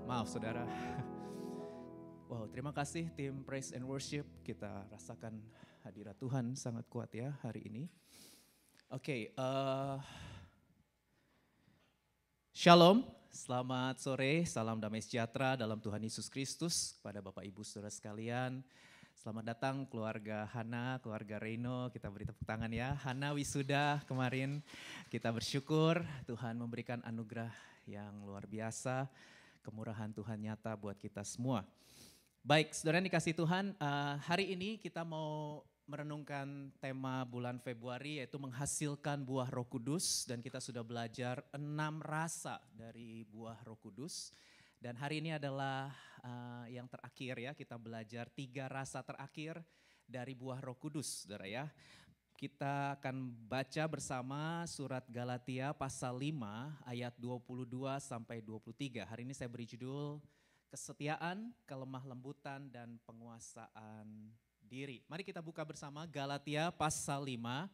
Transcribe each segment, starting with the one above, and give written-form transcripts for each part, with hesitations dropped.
Maaf saudara. Wow, terima kasih tim Praise and Worship. Kita rasakan hadirat Tuhan sangat kuat ya hari ini. Oke, Shalom, selamat sore, salam damai sejahtera dalam Tuhan Yesus Kristus kepada Bapak Ibu Saudara sekalian. Selamat datang keluarga Hana, keluarga Reno, kita beri tepuk tangan ya. Hana wisuda kemarin, kita bersyukur Tuhan memberikan anugerah yang luar biasa, kemurahan Tuhan nyata buat kita semua. Baik, saudara yang dikasih Tuhan, hari ini kita mau merenungkan tema bulan Februari yaitu menghasilkan buah Roh Kudus, dan kita sudah belajar 6 rasa dari buah Roh Kudus. Dan hari ini adalah yang terakhir ya, kita belajar 3 rasa terakhir dari buah Roh Kudus, saudara ya. Kita akan baca bersama surat Galatia pasal 5 ayat 22 sampai 23. Hari ini saya beri judul kesetiaan, kelemah lembutan, dan penguasaan diri. Mari kita buka bersama Galatia pasal 5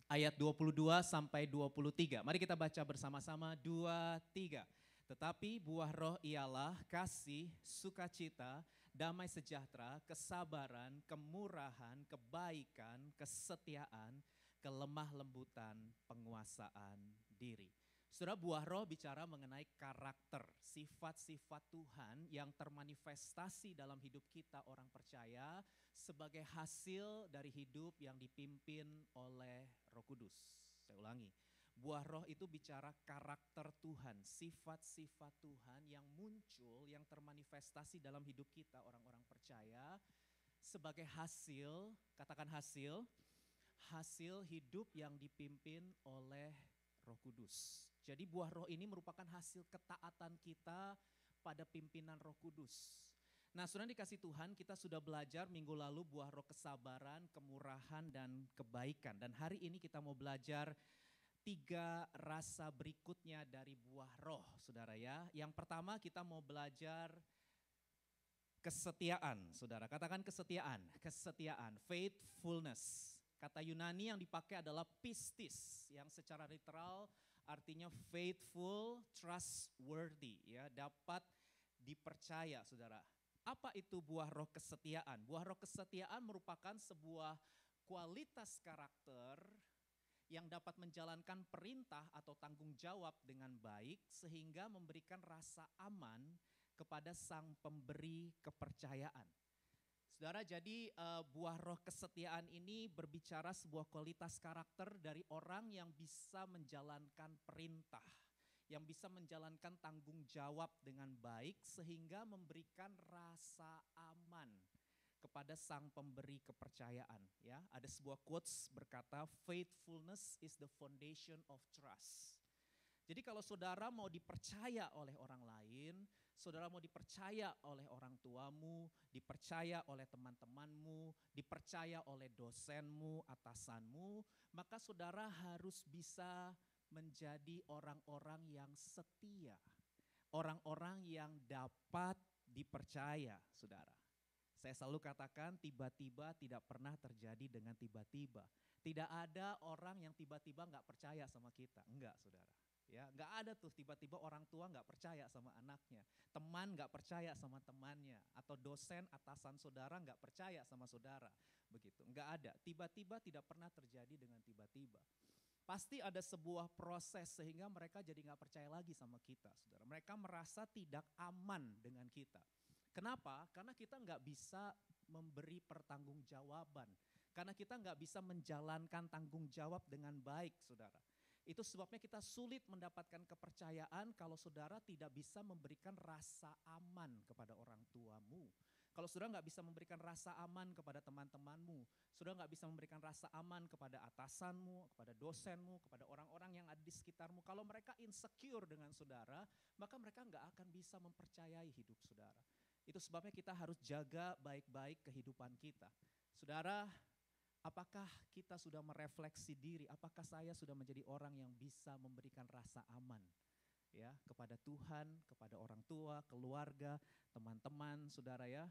ayat 22 sampai 23. Mari kita baca bersama-sama 2, 3. Tetapi buah roh ialah kasih, sukacita, damai sejahtera, kesabaran, kemurahan, kebaikan, kesetiaan, kelemah lembutan, penguasaan diri. Saudara, buah roh bicara mengenai karakter, sifat-sifat Tuhan yang termanifestasi dalam hidup kita orang percaya sebagai hasil dari hidup yang dipimpin oleh Roh Kudus. Saya ulangi. Buah roh itu bicara karakter Tuhan, sifat-sifat Tuhan yang muncul, yang termanifestasi dalam hidup kita orang-orang percaya sebagai hasil, katakan hasil hidup yang dipimpin oleh Roh Kudus. Jadi buah roh ini merupakan hasil ketaatan kita pada pimpinan Roh Kudus. Nah, saudara dikasih Tuhan, kita sudah belajar minggu lalu buah roh kesabaran, kemurahan, dan kebaikan. Dan hari ini kita mau belajar 3 rasa berikutnya dari buah roh, saudara ya. Yang pertama kita mau belajar kesetiaan, saudara. Katakan kesetiaan, faithfulness. Kata Yunani yang dipakai adalah pistis, yang secara literal artinya faithful, trustworthy, ya, dapat dipercaya, saudara. Apa itu buah roh kesetiaan? Buah roh kesetiaan merupakan sebuah kualitas karakter yang dapat menjalankan perintah atau tanggung jawab dengan baik sehingga memberikan rasa aman kepada sang pemberi kepercayaan. Saudara, jadi buah roh kesetiaan ini berbicara sebuah kualitas karakter dari orang yang bisa menjalankan perintah, yang bisa menjalankan tanggung jawab dengan baik sehingga memberikan rasa aman kepada sang pemberi kepercayaan, ya. Ada sebuah quotes berkata, faithfulness is the foundation of trust. Jadi kalau saudara mau dipercaya oleh orang lain, saudara mau dipercaya oleh orang tuamu, dipercaya oleh teman-temanmu, dipercaya oleh dosenmu, atasanmu, maka saudara harus bisa menjadi orang-orang yang setia, orang-orang yang dapat dipercaya, saudara. Saya selalu katakan tiba-tiba tidak pernah terjadi dengan tiba-tiba. Tidak ada orang yang tiba-tiba gak percaya sama kita, enggak, saudara. Ya, gak ada tuh tiba-tiba orang tua gak percaya sama anaknya, teman gak percaya sama temannya, atau dosen atasan saudara gak percaya sama saudara, begitu. Gak ada, tiba-tiba tidak pernah terjadi dengan tiba-tiba. Pasti ada sebuah proses sehingga mereka jadi gak percaya lagi sama kita, saudara. Mereka merasa tidak aman dengan kita. Kenapa? Karena kita nggak bisa memberi pertanggungjawaban. Karena kita nggak bisa menjalankan tanggung jawab dengan baik, saudara. Itu sebabnya kita sulit mendapatkan kepercayaan kalau saudara tidak bisa memberikan rasa aman kepada orang tuamu. Kalau saudara nggak bisa memberikan rasa aman kepada teman-temanmu, saudara nggak bisa memberikan rasa aman kepada atasanmu, kepada dosenmu, kepada orang-orang yang ada di sekitarmu. Kalau mereka insecure dengan saudara, maka mereka nggak akan bisa mempercayai hidup saudara. Itu sebabnya kita harus jaga baik-baik kehidupan kita. Saudara, apakah kita sudah merefleksi diri? Apakah saya sudah menjadi orang yang bisa memberikan rasa aman, ya, kepada Tuhan, kepada orang tua, keluarga, teman-teman, saudara ya,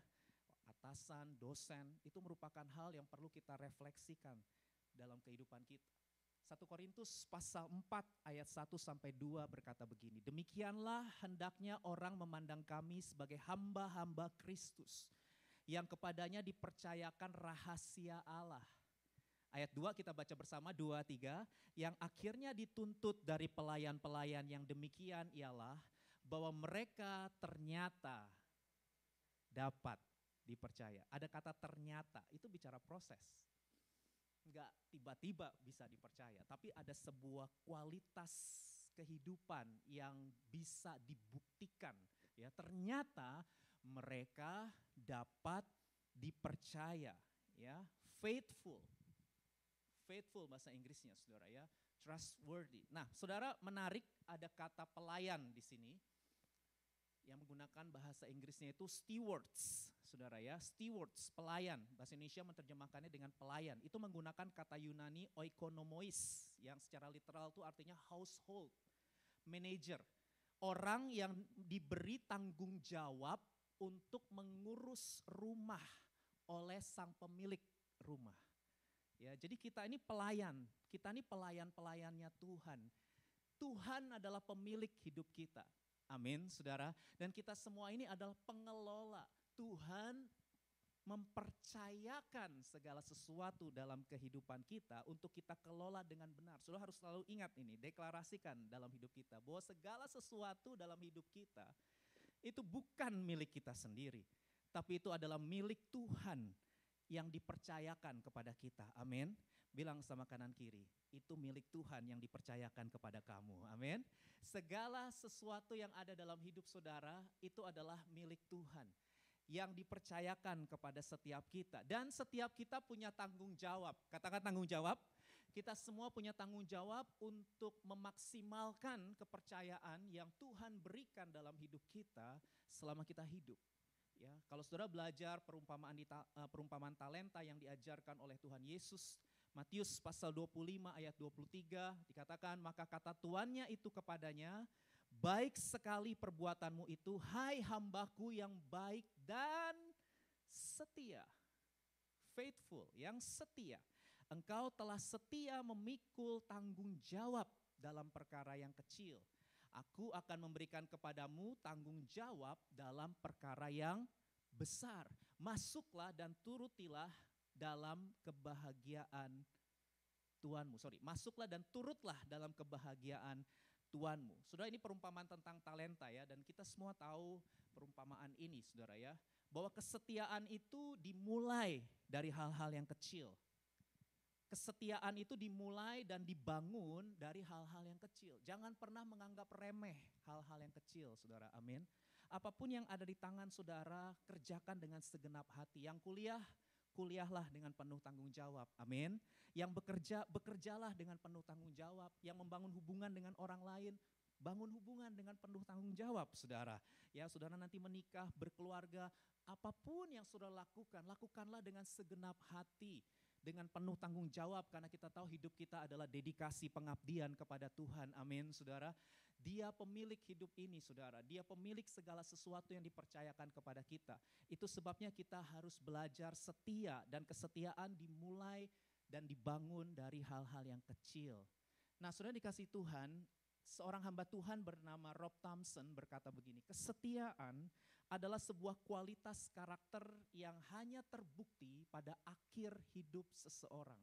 atasan, dosen? Itu merupakan hal yang perlu kita refleksikan dalam kehidupan kita. 1 Korintus pasal 4 ayat 1 sampai 2 berkata begini, demikianlah hendaknya orang memandang kami sebagai hamba-hamba Kristus yang kepadanya dipercayakan rahasia Allah. Ayat 2 kita baca bersama, 2, 3. Yang akhirnya dituntut dari pelayan-pelayan yang demikian ialah bahwa mereka ternyata dapat dipercaya. Ada kata ternyata, itu bicara proses. Enggak tiba-tiba bisa dipercaya, tapi ada sebuah kualitas kehidupan yang bisa dibuktikan. Ya, ternyata mereka dapat dipercaya, ya, faithful. Faithful bahasa Inggrisnya, saudara ya, trustworthy. Nah, saudara menarik ada kata pelayan di sini yang menggunakan bahasa Inggrisnya itu stewards, saudara ya, stewards, pelayan. Bahasa Indonesia menerjemahkannya dengan pelayan. Itu menggunakan kata Yunani oikonomois yang secara literal itu artinya household manager. Orang yang diberi tanggung jawab untuk mengurus rumah oleh sang pemilik rumah. Ya, jadi kita ini pelayan-pelayannya Tuhan. Tuhan adalah pemilik hidup kita. Amin, saudara. Dan kita semua ini adalah pengelola. Tuhan mempercayakan segala sesuatu dalam kehidupan kita untuk kita kelola dengan benar. Saudara harus selalu ingat ini, deklarasikan dalam hidup kita bahwa segala sesuatu dalam hidup kita itu bukan milik kita sendiri, tapi itu adalah milik Tuhan yang dipercayakan kepada kita. Amin. Bilang sama kanan kiri, itu milik Tuhan yang dipercayakan kepada kamu. Amin. Segala sesuatu yang ada dalam hidup saudara itu adalah milik Tuhan yang dipercayakan kepada setiap kita. Dan setiap kita punya tanggung jawab. Katakan tanggung jawab. Kita semua punya tanggung jawab untuk memaksimalkan kepercayaan yang Tuhan berikan dalam hidup kita selama kita hidup. Ya, kalau saudara belajar perumpamaan talenta yang diajarkan oleh Tuhan Yesus, Matius pasal 25 ayat 23 dikatakan, maka kata tuannya itu kepadanya, baik sekali perbuatanmu itu, hai hambaku yang baik dan setia. Faithful, yang setia. Engkau telah setia memikul tanggung jawab dalam perkara yang kecil. Aku akan memberikan kepadamu tanggung jawab dalam perkara yang besar. Masuklah dan turutilah dalam kebahagiaan Tuhanmu. Masuklah dan turutlah dalam kebahagiaan Tuhanmu. Saudara, ini perumpamaan tentang talenta ya, dan kita semua tahu perumpamaan ini, saudara ya, bahwa kesetiaan itu dimulai dari hal-hal yang kecil. Kesetiaan itu dimulai dan dibangun dari hal-hal yang kecil. Jangan pernah menganggap remeh hal-hal yang kecil, saudara. Amin. Apapun yang ada di tangan saudara, kerjakan dengan segenap hati. Yang kuliah, kuliahlah dengan penuh tanggung jawab. Amin. Yang bekerja, bekerjalah dengan penuh tanggung jawab. Yang membangun hubungan dengan orang lain, bangun hubungan dengan penuh tanggung jawab, saudara. Ya, saudara nanti menikah, berkeluarga, apapun yang saudara lakukan, lakukanlah dengan segenap hati. Dengan penuh tanggung jawab, karena kita tahu hidup kita adalah dedikasi pengabdian kepada Tuhan. Amin, saudara. Dia pemilik hidup ini, saudara. Dia pemilik segala sesuatu yang dipercayakan kepada kita. Itu sebabnya kita harus belajar setia, dan kesetiaan dimulai dan dibangun dari hal-hal yang kecil. Nah, saudara dikasih Tuhan, seorang hamba Tuhan bernama Rob Thompson berkata begini, kesetiaan adalah sebuah kualitas karakter yang hanya terbukti pada akhir hidup seseorang.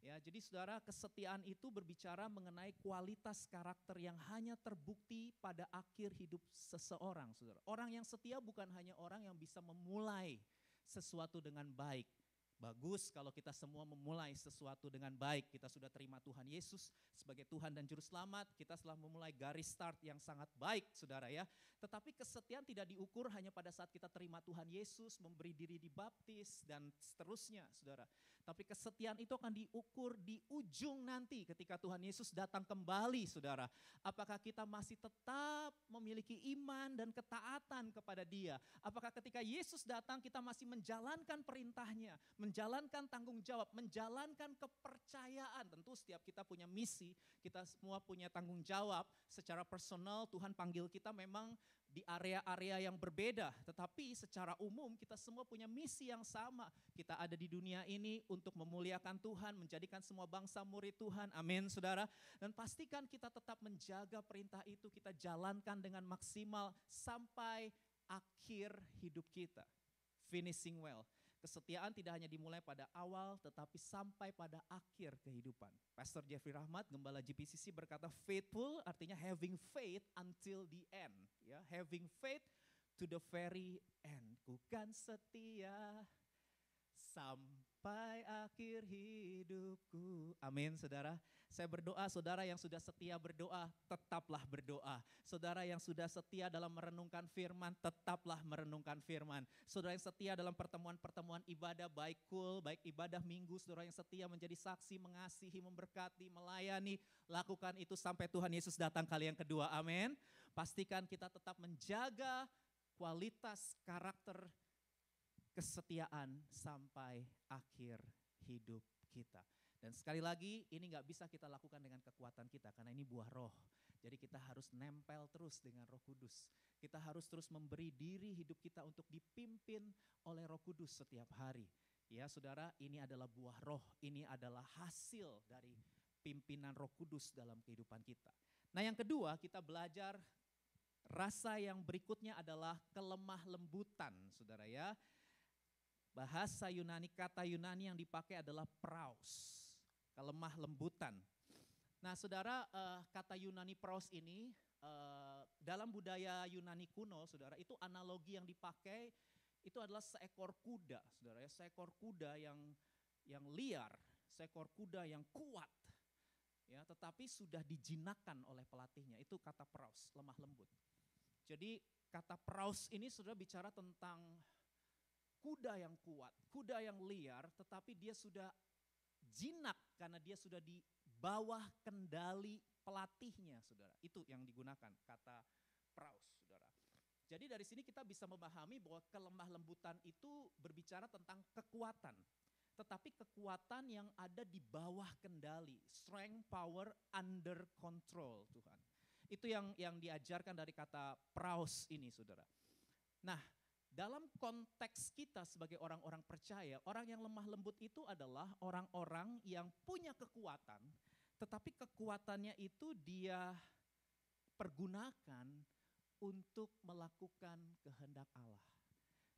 Ya, jadi saudara, kesetiaan itu berbicara mengenai kualitas karakter yang hanya terbukti pada akhir hidup seseorang, saudara. Orang yang setia bukan hanya orang yang bisa memulai sesuatu dengan baik. Bagus kalau kita semua memulai sesuatu dengan baik. Kita sudah terima Tuhan Yesus sebagai Tuhan dan Juru Selamat. Kita telah memulai garis start yang sangat baik, saudara ya. Tetapi kesetiaan tidak diukur hanya pada saat kita terima Tuhan Yesus, memberi diri dibaptis, dan seterusnya, saudara. Tapi kesetiaan itu akan diukur di ujung nanti ketika Tuhan Yesus datang kembali, saudara. Apakah kita masih tetap memiliki iman dan ketaatan kepada Dia? Apakah ketika Yesus datang kita masih menjalankan perintahnya, menjalankan tanggung jawab, menjalankan kepercayaan. Tentu setiap kita punya misi, kita semua punya tanggung jawab. Secara personal Tuhan panggil kita memang di area-area yang berbeda, tetapi secara umum kita semua punya misi yang sama. Kita ada di dunia ini untuk memuliakan Tuhan, menjadikan semua bangsa murid Tuhan. Amin, saudara. Dan pastikan kita tetap menjaga perintah itu, kita jalankan dengan maksimal sampai akhir hidup kita. Finishing well. Kesetiaan tidak hanya dimulai pada awal, tetapi sampai pada akhir kehidupan. Pastor Jeffrey Rahmat, Gembala GPCC berkata, faithful artinya having faith until the end. Ya, having faith to the very end. Ku kan setia sampai akhir hidupku. Amin, saudara. Saya berdoa, saudara yang sudah setia berdoa, tetaplah berdoa. Saudara yang sudah setia dalam merenungkan firman, tetaplah merenungkan firman. Saudara yang setia dalam pertemuan-pertemuan ibadah, baik kul, baik ibadah minggu, saudara yang setia menjadi saksi, mengasihi, memberkati, melayani, lakukan itu sampai Tuhan Yesus datang kali yang kedua. Amin. Pastikan kita tetap menjaga kualitas karakter kesetiaan sampai akhir hidup kita. Dan sekali lagi ini gak bisa kita lakukan dengan kekuatan kita karena ini buah roh. Jadi kita harus nempel terus dengan Roh Kudus. Kita harus terus memberi diri hidup kita untuk dipimpin oleh Roh Kudus setiap hari. Ya saudara, ini adalah buah roh, ini adalah hasil dari pimpinan Roh Kudus dalam kehidupan kita. Nah yang kedua kita belajar rasa yang berikutnya adalah kelemah lembutan, saudara ya. Bahasa Yunani, kata Yunani yang dipakai adalah praus, kelemah lembutan. Nah saudara, kata Yunani praus ini dalam budaya Yunani kuno, saudara, itu analogi yang dipakai itu adalah seekor kuda, saudara ya, seekor kuda yang liar, seekor kuda yang kuat, ya, tetapi sudah dijinakkan oleh pelatihnya. Itu kata praus, lemah lembut. Jadi kata praus ini saudara bicara tentang kuda yang kuat, kuda yang liar, tetapi dia sudah jinak karena dia sudah di bawah kendali pelatihnya, saudara. Itu yang digunakan kata praus, saudara. Jadi dari sini kita bisa memahami bahwa kelemah lembutan itu berbicara tentang kekuatan. Tetapi kekuatan yang ada di bawah kendali, strength, power, under control, Tuhan. Itu yang diajarkan dari kata praus ini, saudara. Nah, dalam konteks kita sebagai orang-orang percaya, orang yang lemah lembut itu adalah orang-orang yang punya kekuatan, tetapi kekuatannya itu dia pergunakan untuk melakukan kehendak Allah.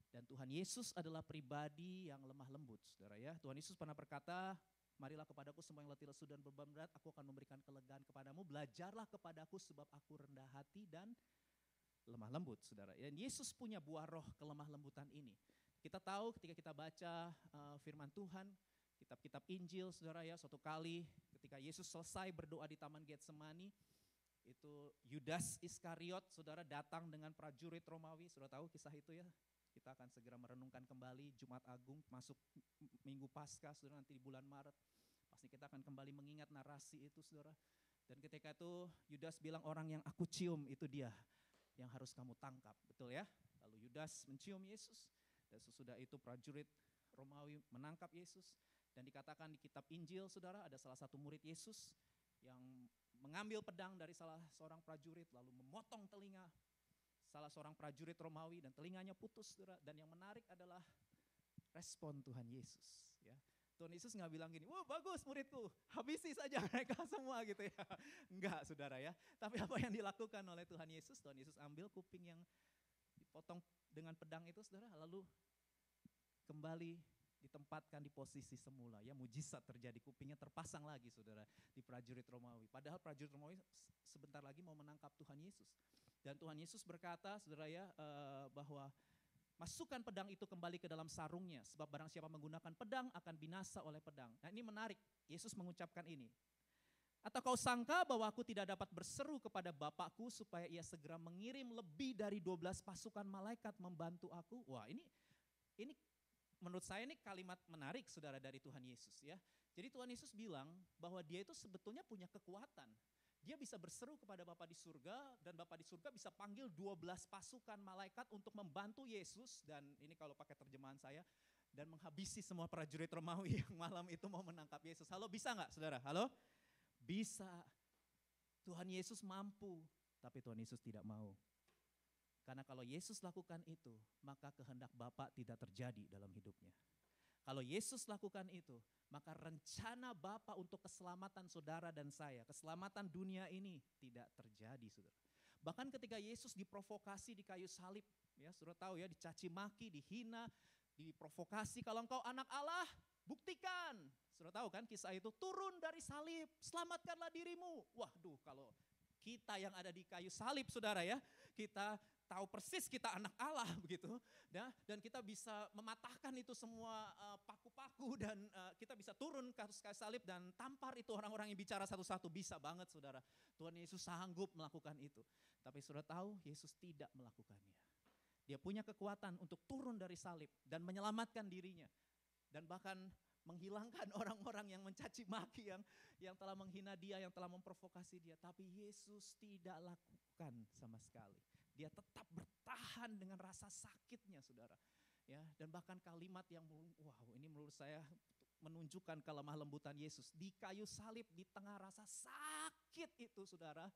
Dan Tuhan Yesus adalah pribadi yang lemah lembut, saudara ya. Tuhan Yesus pernah berkata, marilah kepadaku semua yang letih lesu dan beban berat, aku akan memberikan kelegaan kepadamu. Belajarlah kepadaku sebab aku rendah hati dan lemah lembut, saudara. Dan Yesus punya buah roh kelemah lembutan ini. Kita tahu ketika kita baca firman Tuhan, kitab-kitab Injil, saudara ya, suatu kali ketika Yesus selesai berdoa di Taman Getsemani, itu Yudas Iskariot, saudara, datang dengan prajurit Romawi. Saudara tahu kisah itu ya? Kita akan segera merenungkan kembali Jumat Agung, masuk Minggu Paskah, saudara, nanti di bulan Maret. Pasti kita akan kembali mengingat narasi itu, saudara. Dan ketika itu Yudas bilang, orang yang aku cium itu dia yang harus kamu tangkap, betul ya? Lalu Yudas mencium Yesus, dan sesudah itu prajurit Romawi menangkap Yesus. Dan dikatakan di kitab Injil, saudara, ada salah satu murid Yesus yang mengambil pedang dari salah seorang prajurit, lalu memotong telinga salah seorang prajurit Romawi, dan telinganya putus, saudara. Dan yang menarik adalah respon Tuhan Yesus, ya. Tuhan Yesus nggak bilang gini, wah bagus muridku, habisi saja mereka semua gitu ya. Enggak, saudara ya. Tapi apa yang dilakukan oleh Tuhan Yesus ambil kuping yang dipotong dengan pedang itu, saudara, lalu kembali ditempatkan di posisi semula. Ya, mujizat terjadi, kupingnya terpasang lagi, saudara, di prajurit Romawi. Padahal prajurit Romawi sebentar lagi mau menangkap Tuhan Yesus. Dan Tuhan Yesus berkata, saudara ya, bahwa masukkan pedang itu kembali ke dalam sarungnya, sebab barang siapa menggunakan pedang akan binasa oleh pedang. Nah ini menarik, Yesus mengucapkan ini. Atau kau sangka bahwa aku tidak dapat berseru kepada Bapakku supaya ia segera mengirim lebih dari 12 pasukan malaikat membantu aku? Wah ini menurut saya ini kalimat menarik, saudara, dari Tuhan Yesus ya. Jadi Tuhan Yesus bilang bahwa dia itu sebetulnya punya kekuatan. Dia bisa berseru kepada Bapa di surga, dan Bapa di surga bisa panggil 12 pasukan malaikat untuk membantu Yesus, dan ini kalau pakai terjemahan saya, dan menghabisi semua prajurit Romawi yang malam itu mau menangkap Yesus. Halo, bisa nggak, saudara? Halo? Bisa. Tuhan Yesus mampu, tapi Tuhan Yesus tidak mau. Karena kalau Yesus lakukan itu, maka kehendak Bapa tidak terjadi dalam hidupnya. Kalau Yesus lakukan itu, maka rencana Bapa untuk keselamatan saudara dan saya, keselamatan dunia ini tidak terjadi, saudara. Bahkan ketika Yesus diprovokasi di kayu salib, ya saudara tahu ya, dicaci maki, dihina, diprovokasi, kalau engkau anak Allah, buktikan. Saudara tahu kan kisah itu, turun dari salib, selamatkanlah dirimu. Waduh, kalau kita yang ada di kayu salib saudara ya, kita tahu persis kita anak Allah begitu, ya, dan kita bisa mematahkan itu semua paku-paku dan kita bisa turun ke atas kayu salib dan tampar itu orang-orang yang bicara satu-satu, bisa banget saudara. Tuhan Yesus sanggup melakukan itu. Tapi saudara tahu Yesus tidak melakukannya. Dia punya kekuatan untuk turun dari salib dan menyelamatkan dirinya. Dan bahkan menghilangkan orang-orang yang mencaci maki, yang telah menghina dia, yang telah memprovokasi dia. Tapi Yesus tidak lakukan sama sekali. Dia tetap bertahan dengan rasa sakitnya saudara. Ya, dan bahkan kalimat yang wow, ini menurut saya menunjukkan kelemah lembutan Yesus. Di kayu salib, di tengah rasa sakit itu saudara.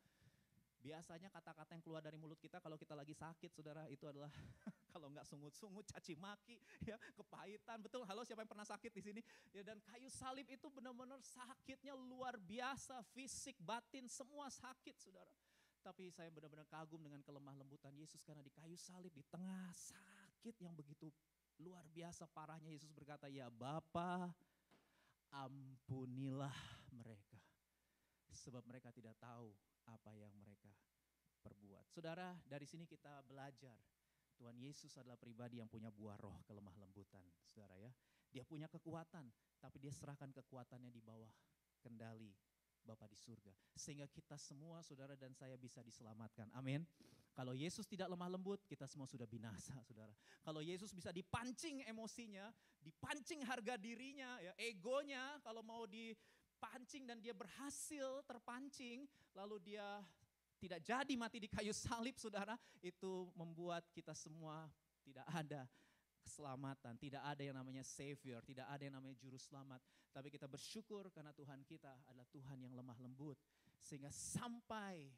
Biasanya kata-kata yang keluar dari mulut kita kalau kita lagi sakit saudara, itu adalah kalau nggak sungut-sungut, caci maki, ya, kepahitan. Betul, halo siapa yang pernah sakit di sini? Ya, dan kayu salib itu benar-benar sakitnya luar biasa, fisik, batin, semua sakit saudara. Tapi saya benar-benar kagum dengan kelemah lembutan Yesus karena di kayu salib, di tengah sakit yang begitu luar biasa parahnya, Yesus berkata, ya Bapa, ampunilah mereka. Sebab mereka tidak tahu apa yang mereka perbuat. Saudara, dari sini kita belajar Tuhan Yesus adalah pribadi yang punya buah roh kelemah lembutan, saudara ya. Dia punya kekuatan, tapi dia serahkan kekuatannya di bawah kendali Bapa di surga. Sehingga kita semua, saudara dan saya, bisa diselamatkan. Amin. Kalau Yesus tidak lemah lembut, kita semua sudah binasa, saudara. Kalau Yesus bisa dipancing emosinya, dipancing harga dirinya, ya, egonya, kalau mau dipancing dan dia berhasil terpancing, lalu dia tidak jadi mati di kayu salib saudara, itu membuat kita semua tidak ada keselamatan, tidak ada yang namanya Savior, tidak ada yang namanya Juru Selamat. Tapi kita bersyukur karena Tuhan kita adalah Tuhan yang lemah lembut. Sehingga sampai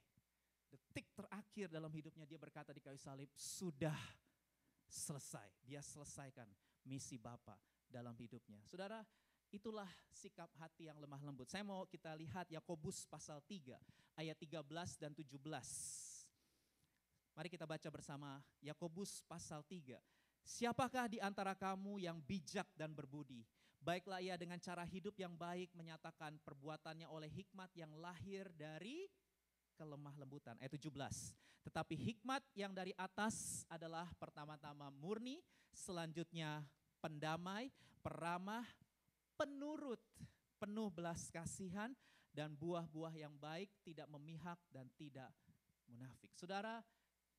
detik terakhir dalam hidupnya dia berkata di kayu salib, sudah selesai. Dia selesaikan misi Bapa dalam hidupnya. Saudara, itulah sikap hati yang lemah lembut. Saya mau kita lihat Yakobus pasal 3 ayat 13 dan 17. Mari kita baca bersama Yakobus pasal 3. Siapakah di antara kamu yang bijak dan berbudi? Baiklah ia dengan cara hidup yang baik menyatakan perbuatannya oleh hikmat yang lahir dari kelemah lembutan. Ayat 17. Tetapi hikmat yang dari atas adalah pertama-tama murni, selanjutnya pendamai, peramah, penurut, penuh belas kasihan, dan buah-buah yang baik, tidak memihak dan tidak munafik. Saudara,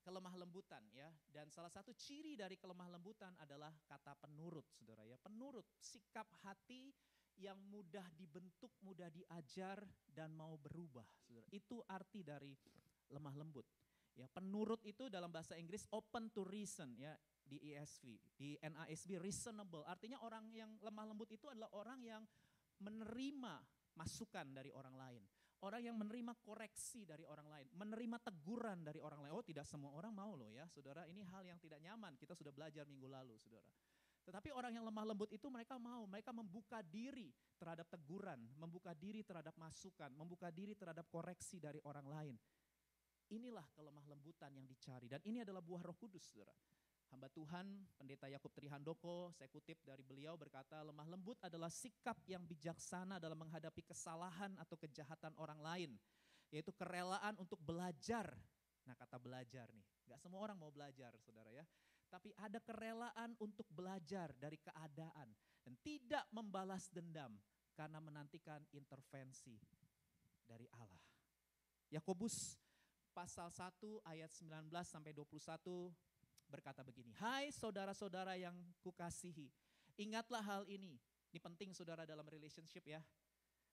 kelemah lembutan ya, dan salah satu ciri dari kelemah lembutan adalah kata penurut, saudara ya. Penurut, sikap hati yang mudah dibentuk, mudah diajar, dan mau berubah, saudara. Itu arti dari lemah lembut. Ya, penurut itu dalam bahasa Inggris open to reason ya. Di ESV, di NASB reasonable, artinya orang yang lemah lembut itu adalah orang yang menerima masukan dari orang lain. Orang yang menerima koreksi dari orang lain, menerima teguran dari orang lain. Oh, tidak semua orang mau loh ya saudara, ini hal yang tidak nyaman, kita sudah belajar minggu lalu saudara. Tetapi orang yang lemah lembut itu mereka mau, mereka membuka diri terhadap teguran, membuka diri terhadap masukan, membuka diri terhadap koreksi dari orang lain. Inilah kelemah lembutan yang dicari dan ini adalah buah Roh Kudus saudara. Hamba Tuhan, Pendeta Yakub Trihandoko, saya kutip dari beliau berkata, lemah lembut adalah sikap yang bijaksana dalam menghadapi kesalahan atau kejahatan orang lain. Yaitu kerelaan untuk belajar. Nah kata belajar nih, gak semua orang mau belajar saudara ya. Tapi ada kerelaan untuk belajar dari keadaan. Dan tidak membalas dendam karena menantikan intervensi dari Allah. Yakobus pasal 1 ayat 19 sampai 21 berkata begini, hai saudara-saudara yang kukasihi, ingatlah hal ini. Ini penting saudara dalam relationship ya.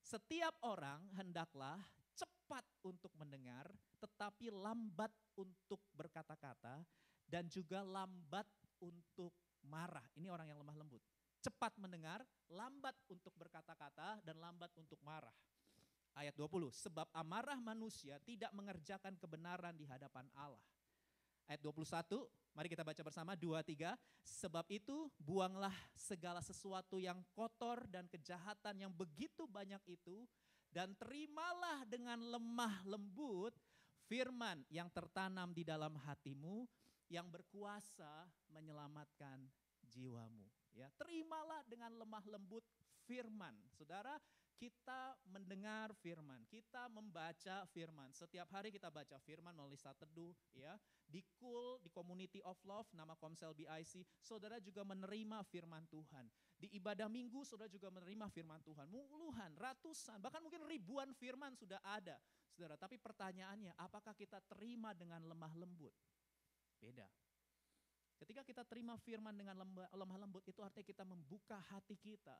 Setiap orang hendaklah cepat untuk mendengar, tetapi lambat untuk berkata-kata, dan juga lambat untuk marah. Ini orang yang lemah lembut. Cepat mendengar, lambat untuk berkata-kata, dan lambat untuk marah. Ayat 20, sebab amarah manusia tidak mengerjakan kebenaran di hadapan Allah. ayat 21. Mari kita baca bersama, 2, 3. Sebab itu buanglah segala sesuatu yang kotor dan kejahatan yang begitu banyak itu, dan terimalah dengan lemah lembut firman yang tertanam di dalam hatimu, yang berkuasa menyelamatkan jiwamu. Ya, terimalah dengan lemah lembut firman. Saudara, kita mendengar firman, kita membaca firman. Setiap hari kita baca firman melalui saat teduh, ya. Di Cool, di Community of Love, nama Komsel BIC, saudara juga menerima firman Tuhan. Di ibadah minggu, saudara juga menerima firman Tuhan. Puluhan, ratusan, bahkan mungkin ribuan firman sudah ada, saudara. Tapi pertanyaannya, apakah kita terima dengan lemah lembut? Beda. Ketika kita terima firman dengan lemah lembut, itu artinya kita membuka hati kita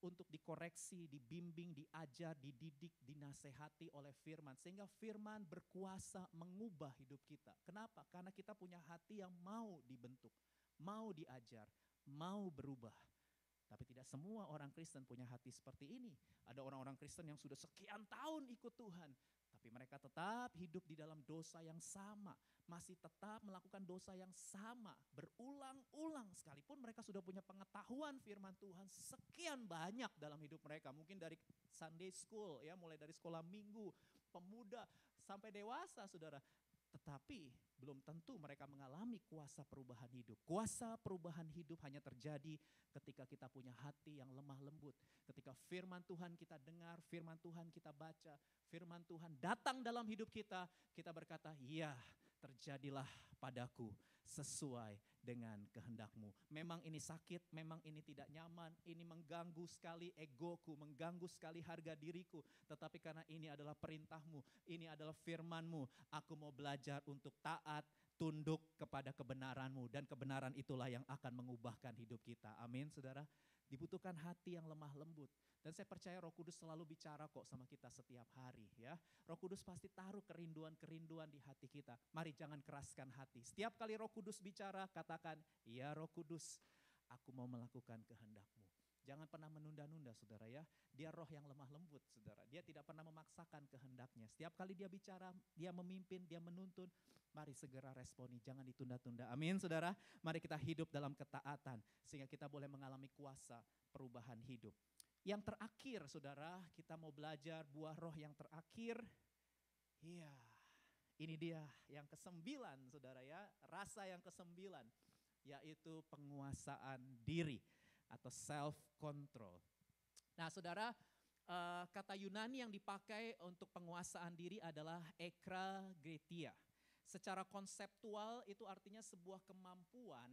untuk dikoreksi, dibimbing, diajar, dididik, dinasehati oleh firman. Sehingga firman berkuasa mengubah hidup kita. Kenapa? Karena kita punya hati yang mau dibentuk, mau diajar, mau berubah. Tapi tidak semua orang Kristen punya hati seperti ini. Ada orang-orang Kristen yang sudah sekian tahun ikut Tuhan, tapi mereka tetap hidup di dalam dosa yang sama, masih tetap melakukan dosa yang sama, berulang-ulang, sekalipun mereka sudah punya pengetahuan firman Tuhan sekian banyak dalam hidup mereka. Mungkin dari Sunday School, ya, mulai dari sekolah minggu, pemuda, sampai dewasa, saudara. Tetapi belum tentu mereka mengalami kuasa perubahan hidup. Kuasa perubahan hidup hanya terjadi ketika kita punya hati yang lemah lembut. Ketika firman Tuhan kita dengar, firman Tuhan kita baca, firman Tuhan datang dalam hidup kita, kita berkata, iya, terjadilah padaku sesuai dengan kehendak-Mu. Memang ini sakit, memang ini tidak nyaman, ini mengganggu sekali egoku, mengganggu sekali harga diriku. Tetapi karena ini adalah perintah-Mu, ini adalah firman-Mu, aku mau belajar untuk taat, tunduk kepada kebenaran-Mu. Dan kebenaran itulah yang akan mengubahkan hidup kita. Amin, saudara. Dibutuhkan hati yang lemah lembut. Dan saya percaya Roh Kudus selalu bicara kok sama kita setiap hari, ya. Roh Kudus pasti taruh kerinduan-kerinduan di hati kita. Mari jangan keraskan hati. Setiap kali Roh Kudus bicara, katakan, ya Roh Kudus, aku mau melakukan kehendak-Mu. Jangan pernah menunda-nunda, saudara, ya. Dia roh yang lemah lembut, saudara. Dia tidak pernah memaksakan kehendaknya. Setiap kali dia bicara, dia memimpin, dia menuntun. Mari segera responi, jangan ditunda-tunda. Amin, saudara. Mari kita hidup dalam ketaatan, sehingga kita boleh mengalami kuasa perubahan hidup. Yang terakhir, saudara, kita mau belajar buah roh yang terakhir. Iya, ini dia yang ke-9, saudara, ya. Rasa yang ke-9, yaitu penguasaan diri atau self-control. Nah, saudara, kata Yunani yang dipakai untuk penguasaan diri adalah ekragetia. Secara konseptual itu artinya sebuah kemampuan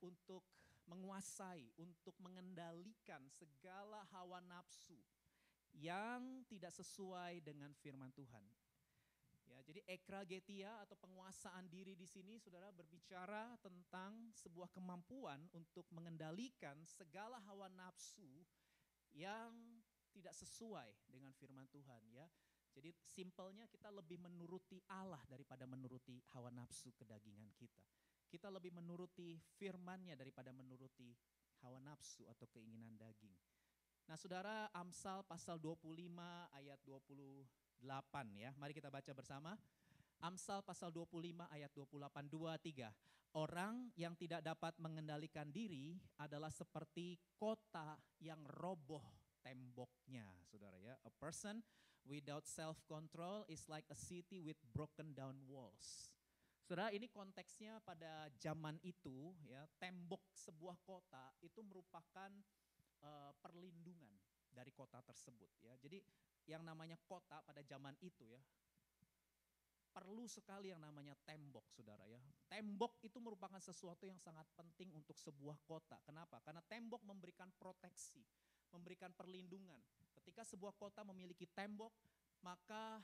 untuk menguasai, untuk mengendalikan segala hawa nafsu yang tidak sesuai dengan firman Tuhan. Ya, jadi ekragetia atau penguasaan diri di sini, saudara, berbicara tentang sebuah kemampuan untuk mengendalikan segala hawa nafsu yang tidak sesuai dengan firman Tuhan, ya. Jadi simpelnya kita lebih menuruti Allah daripada menuruti hawa nafsu kedagingan kita. Kita lebih menuruti firman-Nya daripada menuruti hawa nafsu atau keinginan daging. Nah, saudara, Amsal pasal 25 ayat 28, ya. Mari kita baca bersama. Amsal pasal 25 ayat 28, 2, 3. Orang yang tidak dapat mengendalikan diri adalah seperti kota yang roboh temboknya, saudara, ya. A person without self-control is like a city with broken down walls. Saudara, ini konteksnya pada zaman itu, ya, tembok sebuah kota itu merupakan perlindungan dari kota tersebut, ya. Jadi yang namanya kota pada zaman itu, ya, perlu sekali yang namanya tembok, saudara, ya. Tembok itu merupakan sesuatu yang sangat penting untuk sebuah kota. Kenapa? Karena tembok memberikan proteksi, memberikan perlindungan. Ketika sebuah kota memiliki tembok, maka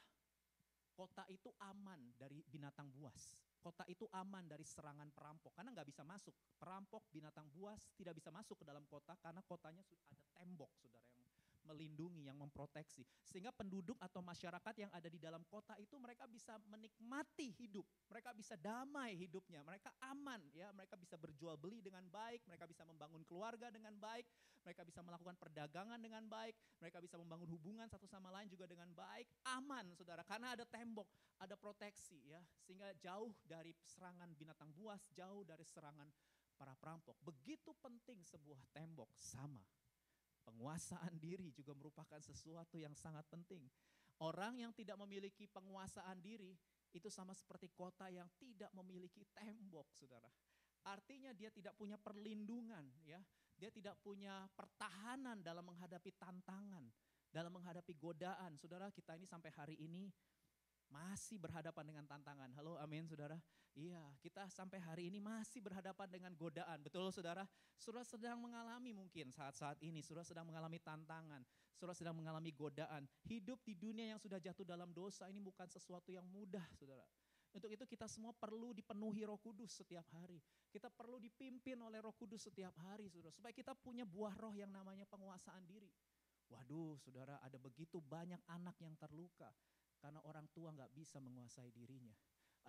kota itu aman dari binatang buas. Kota itu aman dari serangan perampok, karena nggak bisa masuk. Perampok, binatang buas tidak bisa masuk ke dalam kota karena kotanya sudah ada tembok, saudara, yang melindungi, yang memproteksi. Sehingga penduduk atau masyarakat yang ada di dalam kota itu mereka bisa menikmati hidup, mereka bisa damai hidupnya, mereka aman, ya, mereka bisa berjual beli dengan baik, mereka bisa membangun keluarga dengan baik, mereka bisa melakukan perdagangan dengan baik, mereka bisa membangun hubungan satu sama lain juga dengan baik, aman saudara, karena ada tembok, ada proteksi ya, sehingga jauh dari serangan binatang buas, jauh dari serangan para perampok. Begitu penting sebuah tembok, sama. Penguasaan diri juga merupakan sesuatu yang sangat penting. Orang yang tidak memiliki penguasaan diri, itu sama seperti kota yang tidak memiliki tembok, saudara. Artinya dia tidak punya perlindungan, ya. Dia tidak punya pertahanan dalam menghadapi tantangan, dalam menghadapi godaan. Saudara, kita ini sampai hari ini masih berhadapan dengan tantangan. Halo, amin saudara. Iya, kita sampai hari ini masih berhadapan dengan godaan. Betul saudara? Saudara sedang mengalami mungkin saat-saat ini, saudara sedang mengalami tantangan, saudara sedang mengalami godaan. Hidup di dunia yang sudah jatuh dalam dosa ini bukan sesuatu yang mudah saudara. Untuk itu kita semua perlu dipenuhi Roh Kudus setiap hari. Kita perlu dipimpin oleh Roh Kudus setiap hari saudara. Supaya kita punya buah roh yang namanya penguasaan diri. Waduh saudara, ada begitu banyak anak yang terluka karena orang tua gak bisa menguasai dirinya.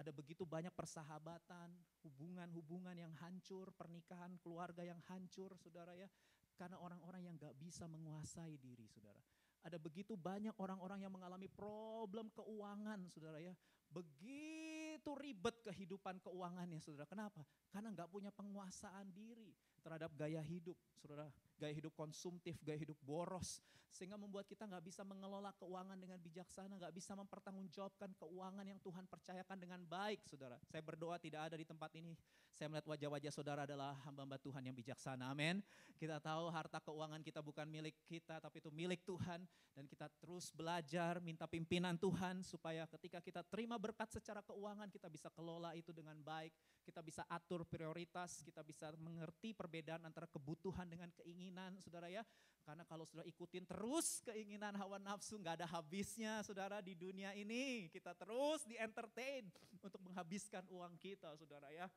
Ada begitu banyak persahabatan, hubungan-hubungan yang hancur, pernikahan, keluarga yang hancur saudara ya. Karena orang-orang yang gak bisa menguasai diri saudara. Ada begitu banyak orang-orang yang mengalami problem keuangan saudara ya. Begitu ribet kehidupan keuangannya saudara. Kenapa? Karena gak punya penguasaan diri terhadap gaya hidup saudara. Gaya hidup konsumtif, gaya hidup boros. Sehingga membuat kita gak bisa mengelola keuangan dengan bijaksana, gak bisa mempertanggungjawabkan keuangan yang Tuhan percayakan dengan baik saudara. Saya berdoa tidak ada di tempat ini, saya melihat wajah-wajah saudara adalah hamba-hamba Tuhan yang bijaksana, amin. Kita tahu harta keuangan kita bukan milik kita, tapi itu milik Tuhan. Dan kita terus belajar, minta pimpinan Tuhan supaya ketika kita terima berkat secara keuangan, kita bisa kelola itu dengan baik. Kita bisa atur prioritas, kita bisa mengerti perbedaan antara kebutuhan dengan keinginan saudara ya. Karena kalau sudah ikutin terus keinginan hawa nafsu, gak ada habisnya saudara di dunia ini. Kita terus di-entertain untuk menghabiskan uang kita saudara ya.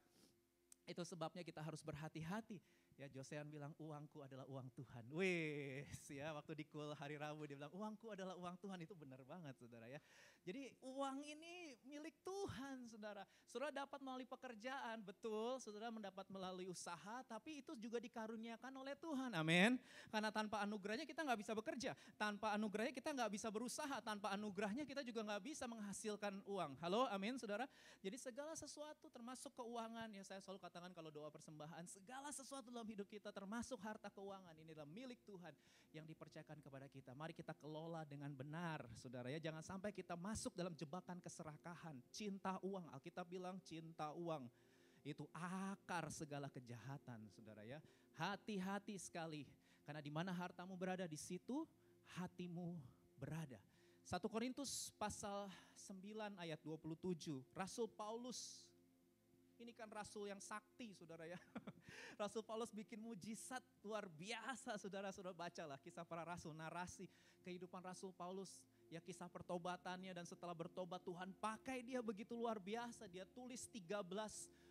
Itu sebabnya kita harus berhati-hati. Ya Josean bilang uangku adalah uang Tuhan. Wes ya, waktu di kul hari Rabu dia bilang uangku adalah uang Tuhan. Itu benar banget saudara ya. Jadi uang ini milik Tuhan saudara. Saudara dapat melalui pekerjaan, betul. Saudara mendapat melalui usaha, tapi itu juga dikaruniakan oleh Tuhan. Amin. Karena tanpa anugerahnya kita gak bisa bekerja. Tanpa anugerahnya kita gak bisa berusaha. Tanpa anugerahnya kita juga gak bisa menghasilkan uang. Halo, amin saudara. Jadi segala sesuatu termasuk keuangan. Ya saya selalu katakan kalau doa persembahan, segala sesuatu dalam hidup kita termasuk harta keuangan. Ini adalah milik Tuhan yang dipercayakan kepada kita. Mari kita kelola dengan benar saudara ya. Jangan sampai kita masuk dalam jebakan keserakahan. Cinta uang, Alkitab bilang cinta uang. Itu akar segala kejahatan saudara ya. Hati-hati sekali. Karena di mana hartamu berada, di situ hatimu berada. 1 Korintus pasal 9 ayat 27. Rasul Paulus, ini kan rasul yang sakti saudara ya. Rasul Paulus bikin mujizat luar biasa saudara-saudara, bacalah kisah para rasul, narasi kehidupan Rasul Paulus. Ya kisah pertobatannya, dan setelah bertobat Tuhan pakai dia begitu luar biasa. Dia tulis 13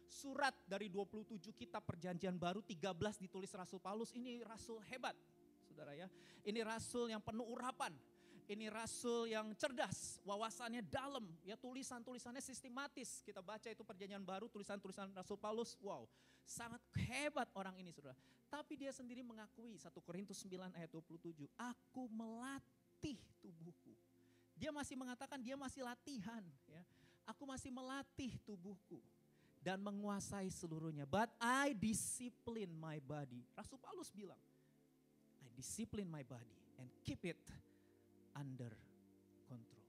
surat dari 27 kitab perjanjian baru, 13 ditulis Rasul Paulus. Ini rasul hebat saudara ya. Ini rasul yang penuh urapan. Ini rasul yang cerdas, wawasannya dalam, ya tulisan-tulisannya sistematis. Kita baca itu perjanjian baru, tulisan-tulisan Rasul Paulus, wow, sangat hebat orang ini saudara. Tapi dia sendiri mengakui, 1 Korintus 9 ayat 27, aku melatih tubuhku. Dia masih mengatakan dia masih latihan, ya. Aku masih melatih tubuhku dan menguasai seluruhnya. But I discipline my body. Rasul Paulus bilang, I discipline my body and keep it under control.